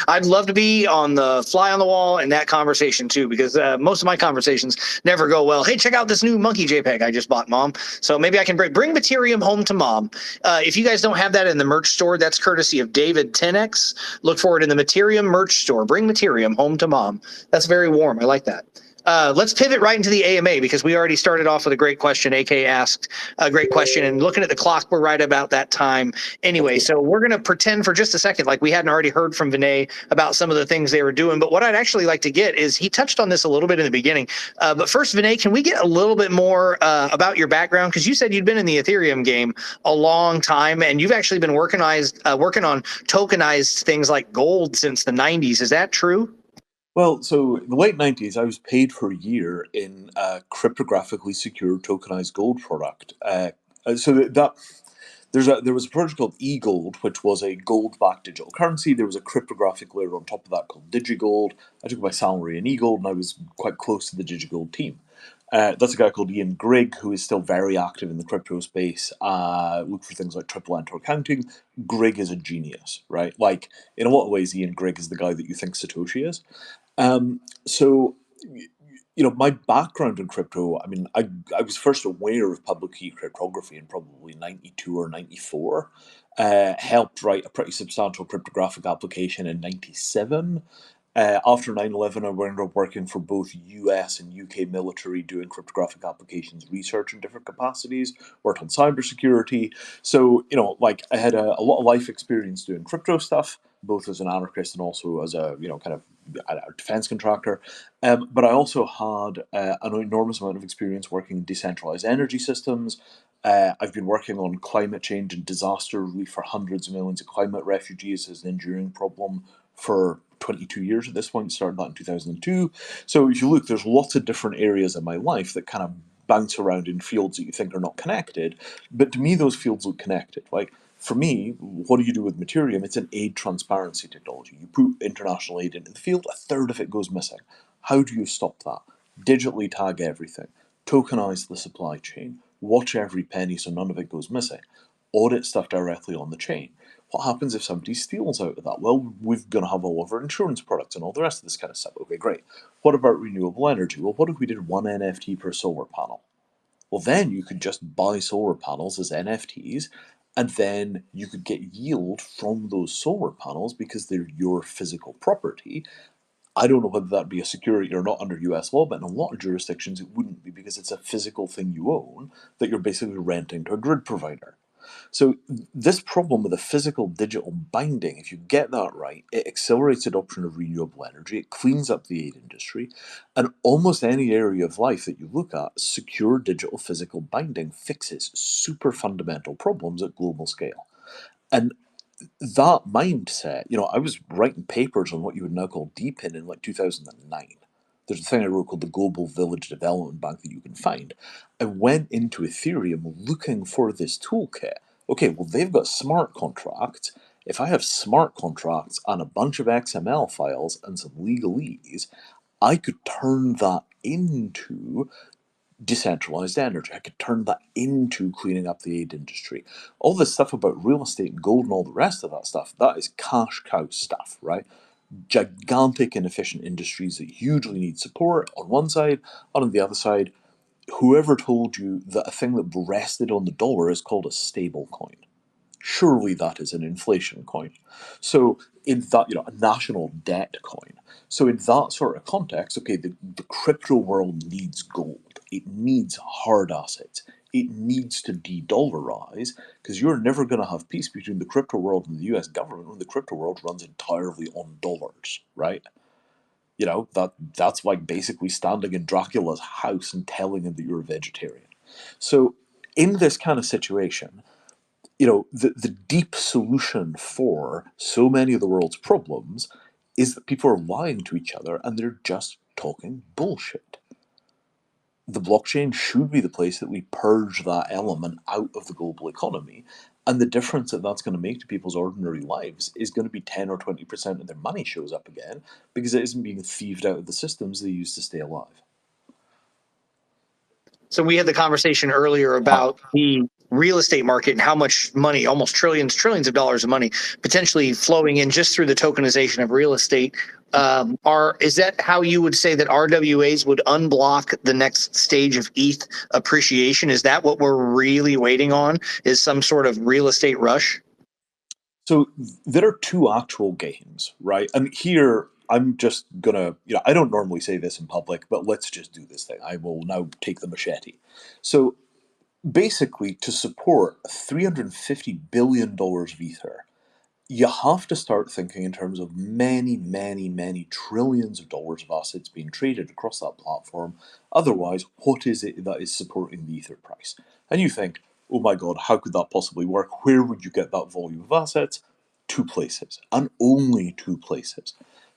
A: I'd love to be on the fly on the wall in that conversation too, because most of my conversations never go well. Hey, check out this new monkey JPEG I just bought, Mom. So maybe I can bring Materium home to Mom. If you guys don't have that in the merch store, that's courtesy of David 10X. Look for it in the Materium merch store. Bring Materium home to Mom. That's very warm. I like that. Let's pivot right into the AMA because we already started off with a great question. AK asked a great question, and looking at the clock, we're right about that time anyway. So we're going to pretend for just a second like we hadn't already heard from Vinay about some of the things they were doing. But what I'd actually like to get is he touched on this a little bit in the beginning. But first, Vinay, can we get a little bit more about your background? Because you said you'd been in the Ethereum game a long time, and you've actually been working on tokenized things like gold since the 90s. Is that true?
C: Well, so in the late 90s, I was paid for a year in a cryptographically secure tokenized gold product. There was a project called eGold, which was a gold-backed digital currency. There was a cryptographic layer on top of that called DigiGold. I took my salary in eGold, and I was quite close to the DigiGold team. That's a guy called Ian Grigg, who is still very active in the crypto space. Look for things like triple enter accounting. Grigg is a genius, right? Like, in a lot of ways, Ian Grigg is the guy that you think Satoshi is. So, my background in crypto, I mean, I was first aware of public key cryptography in probably 92 or 94. Helped write a pretty substantial cryptographic application in 97. After 9/11, I wound up working for both US and UK military doing cryptographic applications research in different capacities, worked on cybersecurity. So, like I had a lot of life experience doing crypto stuff, both as an anarchist and also as a, kind of a defense contractor. But I also had an enormous amount of experience working in decentralized energy systems. I've been working on climate change and disaster relief for hundreds of millions of climate refugees as an enduring problem for 22 years at this point, started that in 2002. So if you look, there's lots of different areas in my life that kind of bounce around in fields that you think are not connected. But to me, those fields look connected. Like, for me, what do you do with Materium? It's an aid transparency technology. You put international aid into the field, a third of it goes missing. How do you stop that? Digitally tag everything, tokenize the supply chain, watch every penny so none of it goes missing, audit stuff directly on the chain. What happens if somebody steals out of that? Well, we're going to have all of our insurance products and all the rest of this kind of stuff. Okay, great. What about renewable energy? Well, what if we did one NFT per solar panel? Well, then you could just buy solar panels as NFTs, and then you could get yield from those solar panels because they're your physical property. I don't know whether that'd be a security or not under US law, but in a lot of jurisdictions it wouldn't be because it's a physical thing you own that you're basically renting to a grid provider. So this problem with the physical digital binding, if you get that right, it accelerates adoption of renewable energy, it cleans up the aid industry, and almost any area of life that you look at, secure digital physical binding fixes super fundamental problems at global scale. And that mindset, I was writing papers on what you would now call DPIN in like 2009. There's a thing I wrote called the Global Village Development Bank that you can find. I went into Ethereum looking for this toolkit. Okay, well, they've got smart contracts. If I have smart contracts and a bunch of XML files and some legalese, I could turn that into decentralized energy. I could turn that into cleaning up the aid industry. All this stuff about real estate and gold and all the rest of that stuff, that is cash cow stuff, right? Gigantic inefficient industries that hugely need support on one side, and on the other side, whoever told you that a thing that rested on the dollar is called a stable coin? Surely that is an inflation coin. So in that, a national debt coin. So in that sort of context, okay, the crypto world needs gold. It needs hard assets. It needs to de-dollarize because you're never going to have peace between the crypto world and the US government when the crypto world runs entirely on dollars, right? That's like basically standing in Dracula's house and telling him that you're a vegetarian. So in this kind of situation, the deep solution for so many of the world's problems is that people are lying to each other and they're just talking bullshit. The blockchain should be the place that we purge that element out of the global economy. And the difference that that's going to make to people's ordinary lives is going to be 10 or 20% of their money shows up again because it isn't being thieved out of the systems they use to stay alive.
A: So we had the conversation earlier about the real estate market and how much money, almost trillions of dollars of money, potentially flowing in just through the tokenization of real estate. Is that how you would say that RWAs would unblock the next stage of ETH appreciation? Is that what we're really waiting on? Is some sort of real estate rush?
C: So there are two actual games, right? And here I'm just gonna, I don't normally say this in public, but let's just do this thing. I will now take the machete. So basically, to support $350 billion of Ether, you have to start thinking in terms of many, many, many trillions of dollars of assets being traded across that platform. Otherwise, what is it that is supporting the Ether price? And you think, oh my God, how could that possibly work? Where would you get that volume of assets? Two places, and only two places.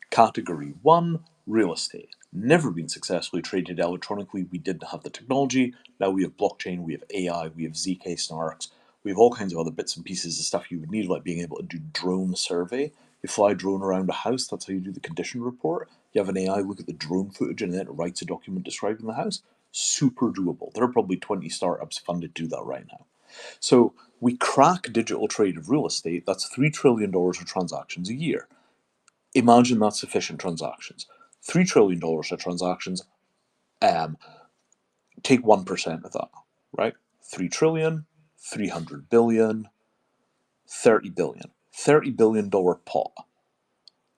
C: Category 1, real estate. Never been successfully traded electronically. We didn't have the technology. Now we have blockchain, we have AI, we have ZK snarks, we have all kinds of other bits and pieces of stuff you would need, like being able to do drone survey. You fly a drone around a house, that's how you do the condition report. You have an AI look at the drone footage and then it writes a document describing the house. Super doable. There are probably 20 startups funded to do that right now. So we crack digital trade of real estate, that's $3 trillion of transactions a year. Imagine that's sufficient transactions. $3 trillion of transactions, take 1% of that, right? 3 trillion, 300 billion, 30 billion. $30 billion pot,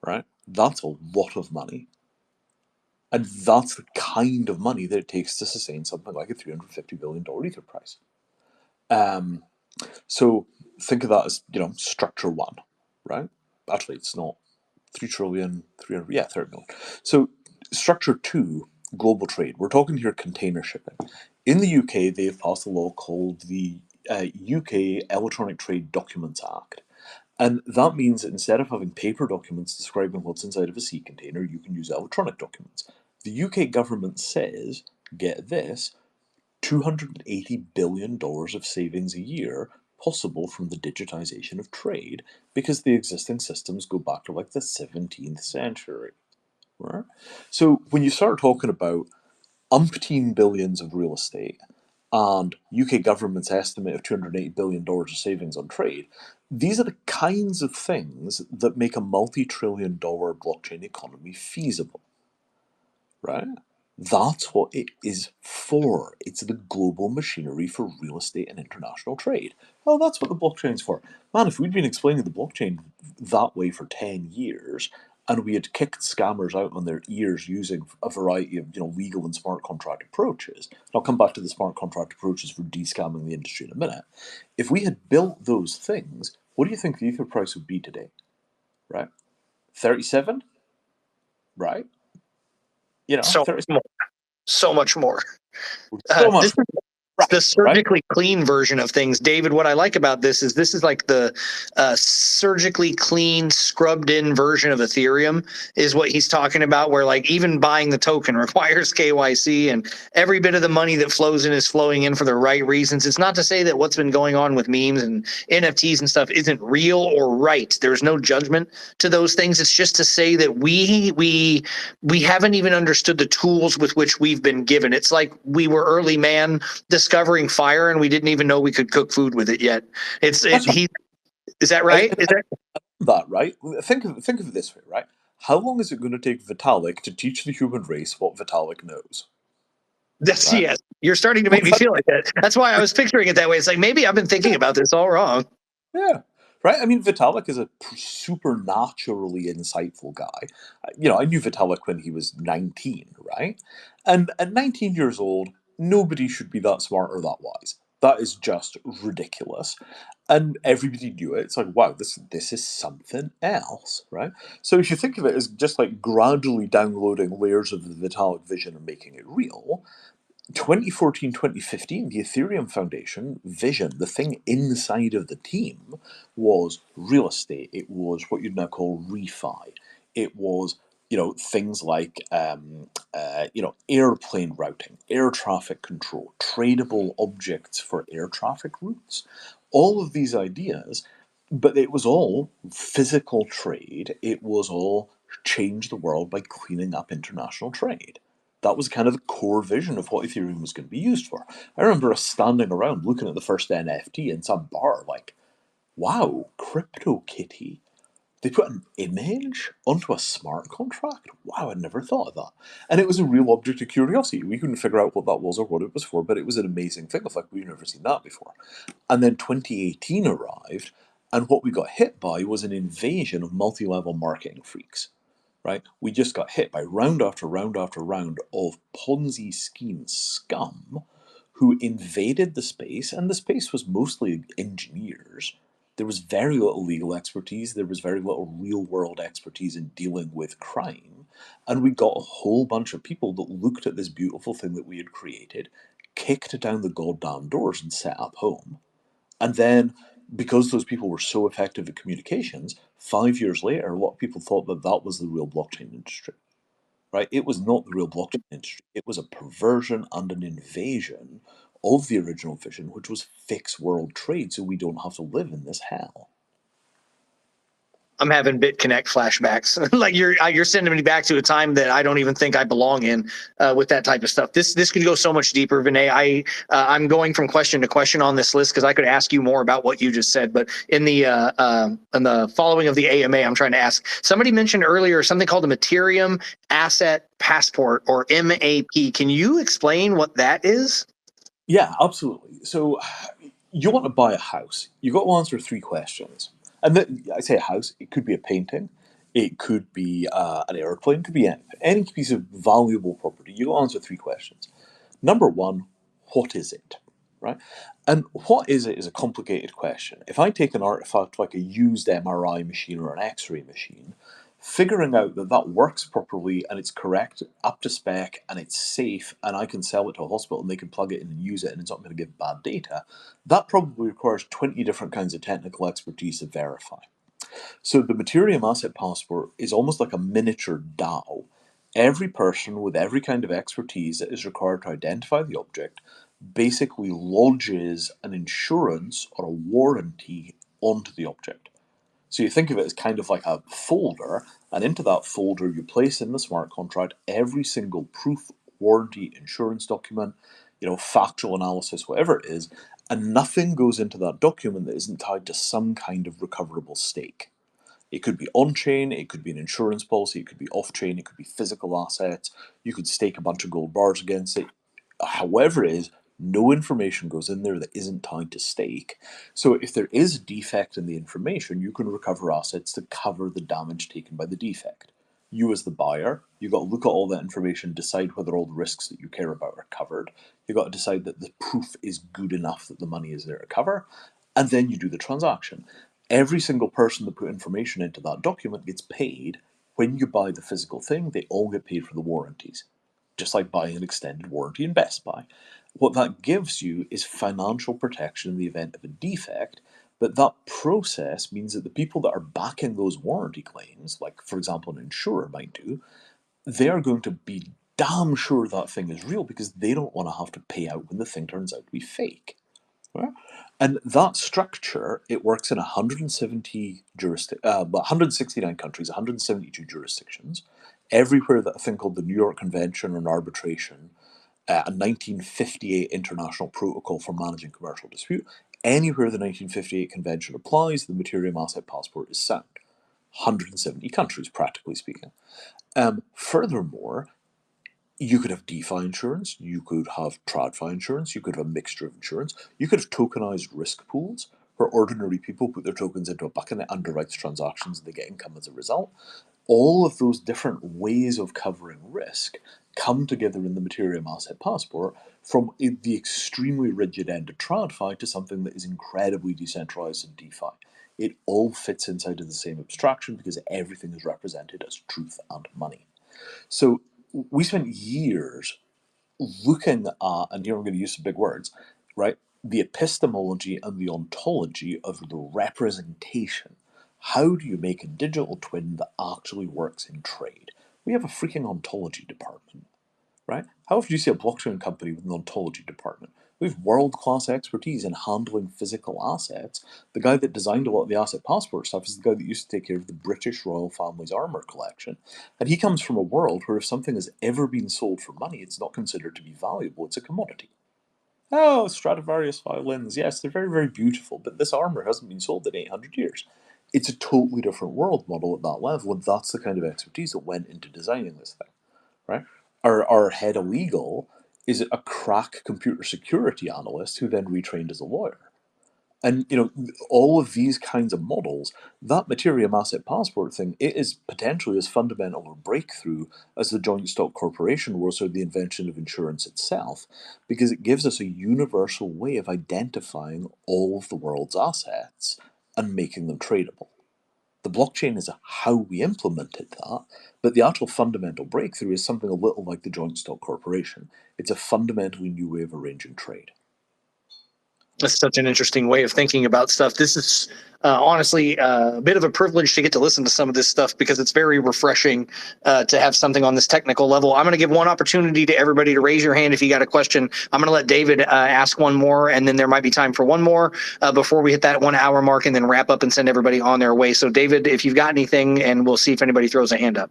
C: right? That's a lot of money. And that's the kind of money that it takes to sustain something like a $350 billion Ether price. So think of that as, structure one, right? Actually, it's not 3 trillion, 300, yeah, 30 million. So structure two, global trade. We're talking here container shipping. In the UK, they've passed a law called the UK Electronic Trade Documents Act. And that means that instead of having paper documents describing what's inside of a sea container, you can use electronic documents. The UK government says, get this, $280 billion of savings a year possible from the digitization of trade because the existing systems go back to like the 17th century. Right? So when you start talking about umpteen billions of real estate and UK government's estimate of $280 billion of savings on trade, these are the kinds of things that make a multi-trillion-dollar blockchain economy feasible, right? That's what it is for. It's the global machinery for real estate and international trade. Oh, that's what the blockchain's for. Man, if we'd been explaining the blockchain that way for 10 years, and we had kicked scammers out on their ears using a variety of legal and smart contract approaches, and I'll come back to the smart contract approaches for de-scamming the industry in a minute. If we had built those things, what do you think the Ether price would be today? Right? 37? Right?
A: So
C: 37.
A: so much more.
C: So
A: This
C: much.
A: is the
C: Right.
A: surgically clean version of things. David, what I like about this is like the surgically clean, scrubbed in version of Ethereum is what he's talking about, where like even buying the token requires KYC and every bit of the money that flows in is flowing in for the right reasons. It's not to say that what's been going on with memes and NFTs and stuff isn't real or right. There's no judgment to those things. It's just to say that we haven't even understood the tools with which we've been given. It's like we were early man discovering fire and we didn't even know we could cook food with it yet. Is that right? Is that
C: that right? Think of it this way, right? How long is it going to take Vitalik to teach the human race what Vitalik knows?
A: that's
C: Right?
A: yes. You're starting to make me feel like that. That's why I was picturing it that way. It's like maybe I've been thinking about this all wrong.
C: Yeah. Right? I mean, Vitalik is a supernaturally insightful guy. I knew Vitalik when he was 19, right? And at 19 years old, nobody should be that smart or that wise. That is just ridiculous. And everybody knew it. It's like, wow, this is something else, right? So if you think of it as just like gradually downloading layers of the Vitalik vision and making it real, 2014, 2015, the Ethereum Foundation vision, the thing inside of the team, was real estate. It was what you'd now call refi. It was, things like, airplane routing, air traffic control, tradable objects for air traffic routes. All of these ideas, but it was all physical trade. It was all change the world by cleaning up international trade. That was kind of the core vision of what Ethereum was going to be used for. I remember us standing around looking at the first NFT in some bar, like, wow, CryptoKitty. They put an image onto a smart contract? Wow, I'd never thought of that. And it was a real object of curiosity. We couldn't figure out what that was or what it was for, but it was an amazing thing of like, we've never seen that before. And then 2018 arrived, and what we got hit by was an invasion of multi-level marketing freaks. Right? We just got hit by round after round after round of Ponzi scheme scum who invaded the space, and the space was mostly engineers. There was very little legal expertise, there was very little real world expertise in dealing with crime, and we got a whole bunch of people that looked at this beautiful thing that we had created, kicked down the goddamn doors, and set up home. And then, because those people were so effective at communications, 5 years later, a lot of people thought that that was the real blockchain industry. Right? It was not the real blockchain industry. It was a perversion and an invasion of the original vision, which was fix world trade so we don't have to live in this hell.
A: I'm having BitConnect flashbacks. Like you're sending me back to a time that I don't even think I belong in with that type of stuff. This could go so much deeper, Vinay. I'm going from question to question on this list because I could ask you more about what you just said. But in the following of the AMA, I'm trying to ask. Somebody mentioned earlier something called the Materium Asset Passport or MAP. Can you explain what that is?
C: Yeah, absolutely. So you want to buy a house. You've got to answer three questions. And I say a house, it could be a painting, It could be an airplane, could be any piece of valuable property. You answer three questions. Number one, what is it? Right? And what is it is a complicated question. If I take an artifact like a used MRI machine or an X ray machine, figuring out that that works properly and it's correct, up to spec, and it's safe, and I can sell it to a hospital and they can plug it in and use it and it's not going to give bad data, that probably requires 20 different kinds of technical expertise to verify. So the Materium Asset Passport is almost like a miniature DAO. Every person with every kind of expertise that is required to identify the object basically lodges an insurance or a warranty onto the object. So you think of it as kind of like a folder, and into that folder you place in the smart contract every single proof, warranty, insurance document, factual analysis, whatever it is, and nothing goes into that document that isn't tied to some kind of recoverable stake. It could be on chain, it could be an insurance policy, it could be off chain, it could be physical assets. You could stake a bunch of gold bars against it. However it is, no information goes in there that isn't tied to stake. So if there is a defect in the information, you can recover assets to cover the damage taken by the defect. You as the buyer, you've got to look at all that information, decide whether all the risks that you care about are covered. You've got to decide that the proof is good enough that the money is there to cover, and then you do the transaction. Every single person that put information into that document gets paid. When you buy the physical thing, they all get paid for the warranties, just like buying an extended warranty in Best Buy. What that gives you is financial protection in the event of a defect, but that process means that the people that are backing those warranty claims, like for example an insurer might do, they are going to be damn sure that thing is real because they don't want to have to pay out when the thing turns out to be fake. Right? And that structure, it works in 169 countries, 172 jurisdictions, everywhere that a thing called the New York Convention on Arbitration, a 1958 international protocol for managing commercial dispute, anywhere the 1958 convention applies, the Materium Asset Passport is sound. 170 countries, practically speaking. Furthermore, you could have DeFi insurance, you could have TradFi insurance, you could have a mixture of insurance, you could have tokenized risk pools where ordinary people put their tokens into a bucket and it underwrites transactions and they get income as a result. All of those different ways of covering risk come together in the Materium Asset Passport from the extremely rigid end of TradFi to something that is incredibly decentralized in DeFi. It all fits inside of the same abstraction because everything is represented as truth and money. So we spent years looking at, and here I'm going to use some big words, right? The epistemology and the ontology of the representation. How do you make a digital twin that actually works in trade? We have a freaking ontology department, right? How often do you see a blockchain company with an ontology department? We have world-class expertise in handling physical assets. The guy that designed a lot of the asset passport stuff is the guy that used to take care of the British royal family's armour collection. And he comes from a world where if something has ever been sold for money, it's not considered to be valuable, it's a commodity. Oh, Stradivarius violins, yes, they're very, very beautiful, but this armour hasn't been sold in 800 years. It's a totally different world model at that level, and that's the kind of expertise that went into designing this thing, right? Our head of legal is a crack computer security analyst who then retrained as a lawyer. And all of these kinds of models, that Materium Asset Passport thing, it is potentially as fundamental a breakthrough as the joint stock corporation was or the invention of insurance itself, because it gives us a universal way of identifying all of the world's assets and making them tradable. The blockchain is how we implemented that, but the actual fundamental breakthrough is something a little like the joint stock corporation. It's a fundamentally new way of arranging trade.
A: That's such an interesting way of thinking about stuff. This is honestly a bit of a privilege to get to listen to some of this stuff because it's very refreshing to have something on this technical level. I'm going to give one opportunity to everybody to raise your hand if you got a question. I'm going to let David ask one more, and then there might be time for one more before we hit that 1 hour mark and then wrap up and send everybody on their way. So, David, if you've got anything, and we'll see if anybody throws a hand up.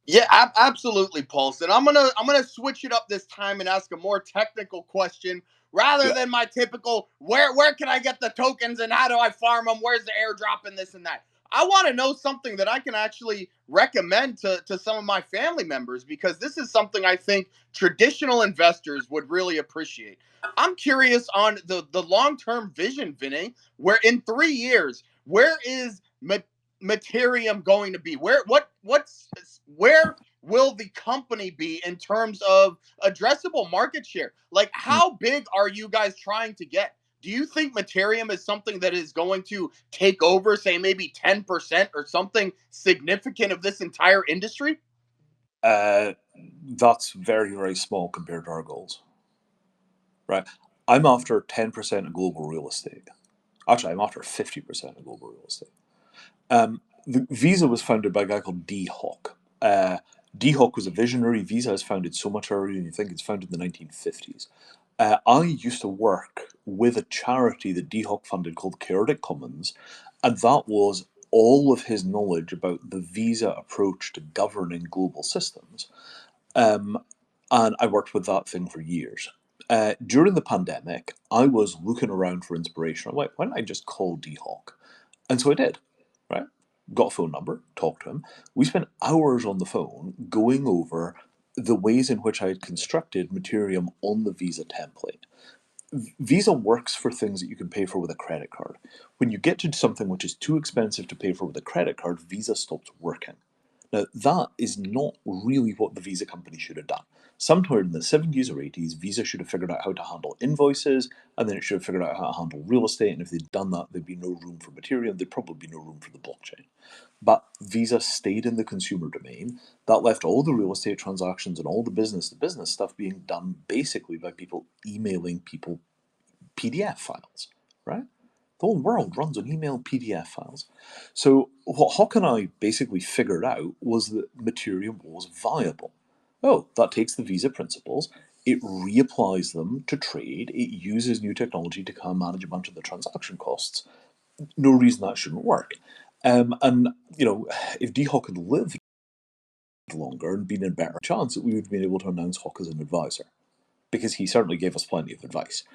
B: Yeah, absolutely, Pulse. And I'm gonna switch it up this time and ask a more technical question rather than my typical where can I get the tokens and how do I farm them? Where's the airdrop and this and that? I want to know something that I can actually recommend to some of my family members because this is something I think traditional investors would really appreciate. I'm curious on the long-term vision, Vinay, where in 3 years, where is Materium going to be? Where will the company be in terms of addressable market share? Like, how big are you guys trying to get? Do you think Materium is something that is going to take over, say, maybe 10% or something significant of this entire industry?
C: That's very, very small compared to our goals, right? I'm after 10% of global real estate. Actually, I'm after 50% of global real estate. Visa was founded by a guy called D. Hawk. D. Hawk was a visionary. Visa is founded so much earlier than you think. It's founded in the 1950s. I used to work with a charity that D. Hawk funded called Chaotic Commons, and that was all of his knowledge about the Visa approach to governing global systems. And I worked with that thing for years. During the pandemic, I was looking around for inspiration. I'm like, why don't I just call D Hawk? And so I did, right? Got a phone number, talked to him. We spent hours on the phone going over the ways in which I had constructed Materium on the Visa template. Visa works for things that you can pay for with a credit card. When you get to something which is too expensive to pay for with a credit card, Visa stops working. Now, that is not really what the Visa company should have done. Somewhere in the 70s or 80s, Visa should have figured out how to handle invoices, and then it should have figured out how to handle real estate, and if they'd done that, there'd be no room for Materium, there'd probably be no room for the blockchain. But Visa stayed in the consumer domain. That left all the real estate transactions and all the business-to-business stuff being done basically by people emailing people PDF files, right? The whole world runs on email PDF files. So what Hawk and I basically figured out was that Materium was viable. Oh, that takes the Visa principles, it reapplies them to trade, it uses new technology to come manage a bunch of the transaction costs. No reason that shouldn't work. And if D Hawk had lived longer and been in a better chance, that we would have been able to announce Hawk as an advisor, because he certainly gave us plenty of advice.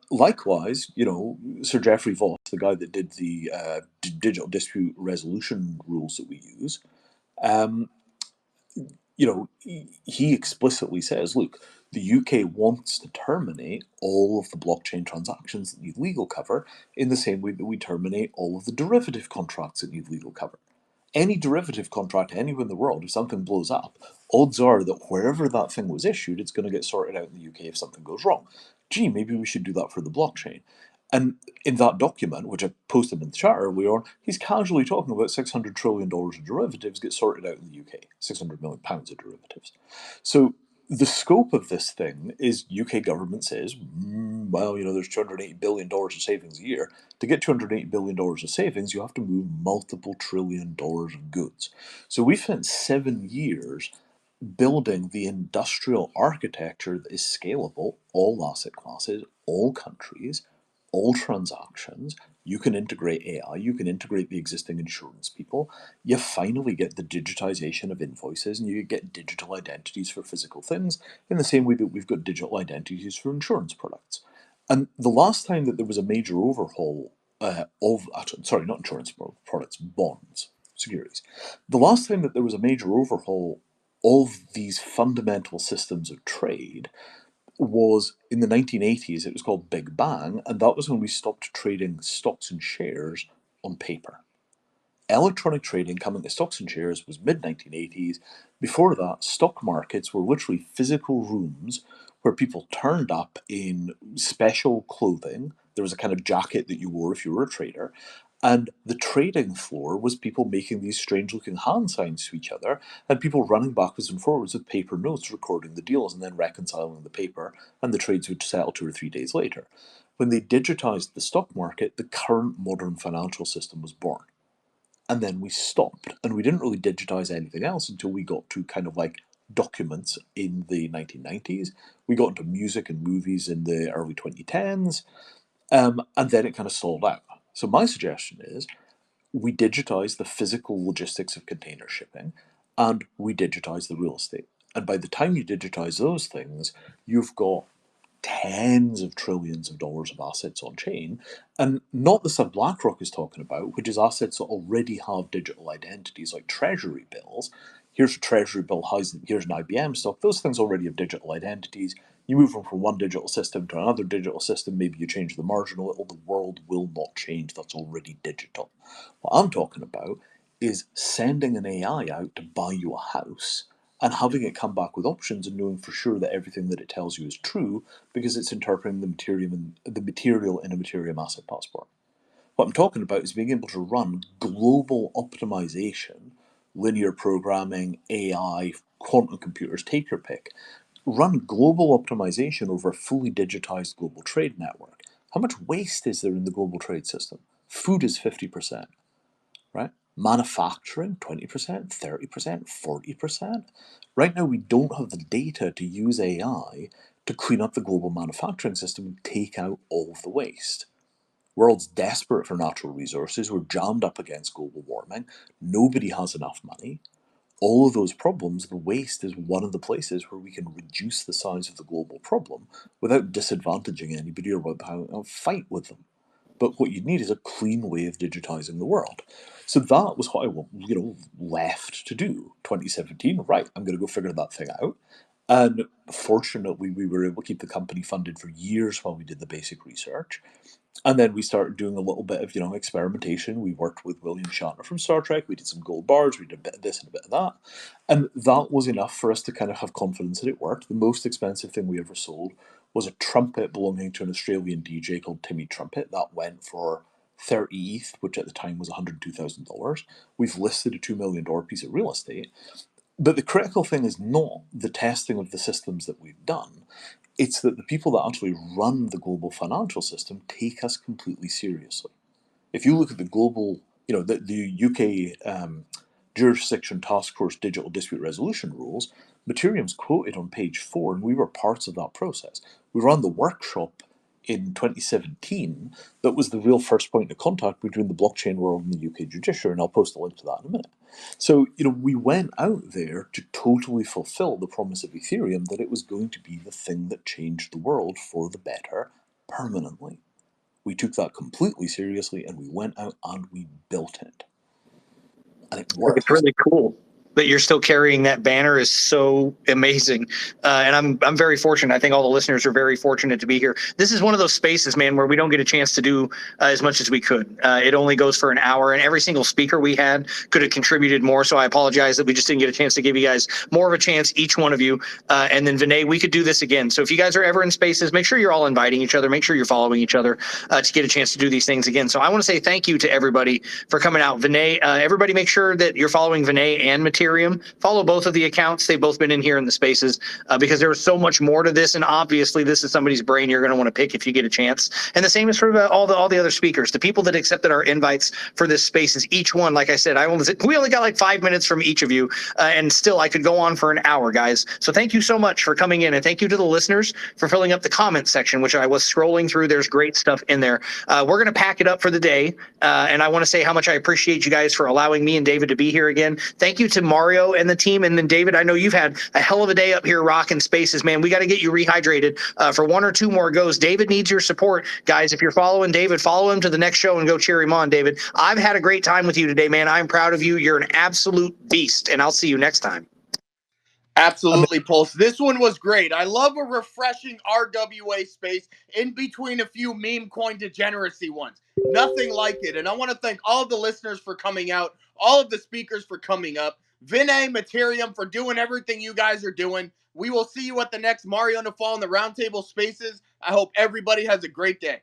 C: Likewise, Sir Geoffrey Voss, the guy that did the digital dispute resolution rules that we use, um, he explicitly says, look, the UK wants to terminate all of the blockchain transactions that need legal cover in the same way that we terminate all of the derivative contracts that need legal cover. Any derivative contract anywhere in the world, if something blows up, odds are that wherever that thing was issued, it's going to get sorted out in the UK if something goes wrong. Gee, maybe we should do that for the blockchain. And in that document, which I posted in the chat earlier on, he's casually talking about $600 trillion of derivatives get sorted out in the UK, £600 million of derivatives. So the scope of this thing is UK government says, there's $280 billion of savings a year. To get $280 billion of savings, you have to move multiple $trillion of goods. So we spent 7 years building the industrial architecture that is scalable, all asset classes, all countries, all transactions. You can integrate AI, you can integrate the existing insurance people. You finally get the digitization of invoices, and you get digital identities for physical things in the same way that we've got digital identities for insurance products. And the last time that there was a major overhaul not insurance products, bonds, securities. The last time that there was a major overhaul of these fundamental systems of trade was in the 1980s. It was called Big Bang, and that was when we stopped trading stocks and shares on paper. Electronic trading coming to stocks and shares was mid 1980s. Before that, stock markets were literally physical rooms where people turned up in special clothing. There was a kind of jacket that you wore if you were a trader. And the trading floor was people making these strange looking hand signs to each other, and people running backwards and forwards with paper notes recording the deals and then reconciling the paper, and the trades would settle 2 or 3 days later. When they digitized the stock market, the current modern financial system was born. And then we stopped, and we didn't really digitize anything else until we got to kind of like documents in the 1990s. We got into music and movies in the early 2010s, and then it kind of stalled out. So my suggestion is we digitize the physical logistics of container shipping, and we digitize the real estate. And by the time you digitize those things, you've got tens of trillions of dollars of assets on chain, and not the stuff BlackRock is talking about, which is assets that already have digital identities like treasury bills. Here's a treasury bill, here's an IBM stock. Those things already have digital identities. You move from one digital system to another digital system, maybe you change the margin a little, the world will not change. That's already digital. What I'm talking about is sending an AI out to buy you a house and having it come back with options and knowing for sure that everything that it tells you is true because it's interpreting the material in a Materium asset passport. What I'm talking about is being able to run global optimization, linear programming, AI, quantum computers, take your pick. Run global optimization over a fully digitized global trade network. How much waste is there in the global trade system? Food is 50%, right? Manufacturing, 20%, 30%, 40%. Right now, we don't have the data to use AI to clean up the global manufacturing system and take out all of the waste. World's desperate for natural resources. We're jammed up against global warming. Nobody has enough money. All of those problems, the waste is one of the places where we can reduce the size of the global problem without disadvantaging anybody or without fight with them. But what you need is a clean way of digitizing the world. So that was what I left to do. 2017, right? I'm going to go figure that thing out. And fortunately, we were able to keep the company funded for years while we did the basic research. And then we started doing a little bit of, experimentation. We worked with William Shatner from Star Trek. We did some gold bars. We did a bit of this and a bit of that. And that was enough for us to kind of have confidence that it worked. The most expensive thing we ever sold was a trumpet belonging to an Australian DJ called Timmy Trumpet. That went for 30 ETH, which at the time was $102,000. We've listed a $2 million piece of real estate. But the critical thing is not the testing of the systems that we've done. It's that the people that actually run the global financial system take us completely seriously. If you look at the global, the UK Jurisdiction Task Force Digital Dispute Resolution rules, Materium's quoted on page 4, and we were parts of that process. We ran the workshop in 2017 that was the real first point of contact between the blockchain world and the UK judiciary, and I'll post a link to that in a minute. So, we went out there to totally fulfill the promise of Ethereum that it was going to be the thing that changed the world for the better permanently. We took that completely seriously and we went out and we built it. And it
A: It's
C: worked.
A: really cool that you're still carrying that banner is so amazing. And I'm very fortunate. I think all the listeners are very fortunate to be here. This is one of those spaces, man, where we don't get a chance to do as much as we could. It only goes for an hour, and every single speaker we had could have contributed more. So I apologize that we just didn't get a chance to give you guys more of a chance, each one of you. And then Vinay, we could do this again. So if you guys are ever in spaces, make sure you're all inviting each other. Make sure you're following each other to get a chance to do these things again. So I want to say thank you to everybody for coming out. Vinay, everybody make sure that you're following Vinay and Material. Follow both of the accounts. They've both been in here in the spaces because there's so much more to this. And obviously, this is somebody's brain you're going to want to pick if you get a chance. And the same is for all the other speakers. The people that accepted our invites for this space is each one. Like I said, we only got like 5 minutes from each of you, and still I could go on for an hour, guys. So thank you so much for coming in, and thank you to the listeners for filling up the comment section, which I was scrolling through. There's great stuff in there. We're going to pack it up for the day, and I want to say how much I appreciate you guys for allowing me and David to be here again. Thank you to Mario and the team. And then David, I know you've had a hell of a day up here rocking spaces, man. We got to get you rehydrated for 1 or 2 more goes. David needs your support, guys. If you're following David, follow him to the next show and go cheer him on, David. I've had a great time with you today, man. I'm proud of you. You're an absolute beast, and I'll see you next time.
B: Absolutely, Pulse. This one was great. I love a refreshing RWA space in between a few meme coin degeneracy ones. Nothing like it. And I want to thank all of the listeners for coming out, all of the speakers for coming up, Vinay, Materium for doing everything you guys are doing. We will see you at the next Mario Nawfal in the Roundtable Spaces. I hope everybody has a great day.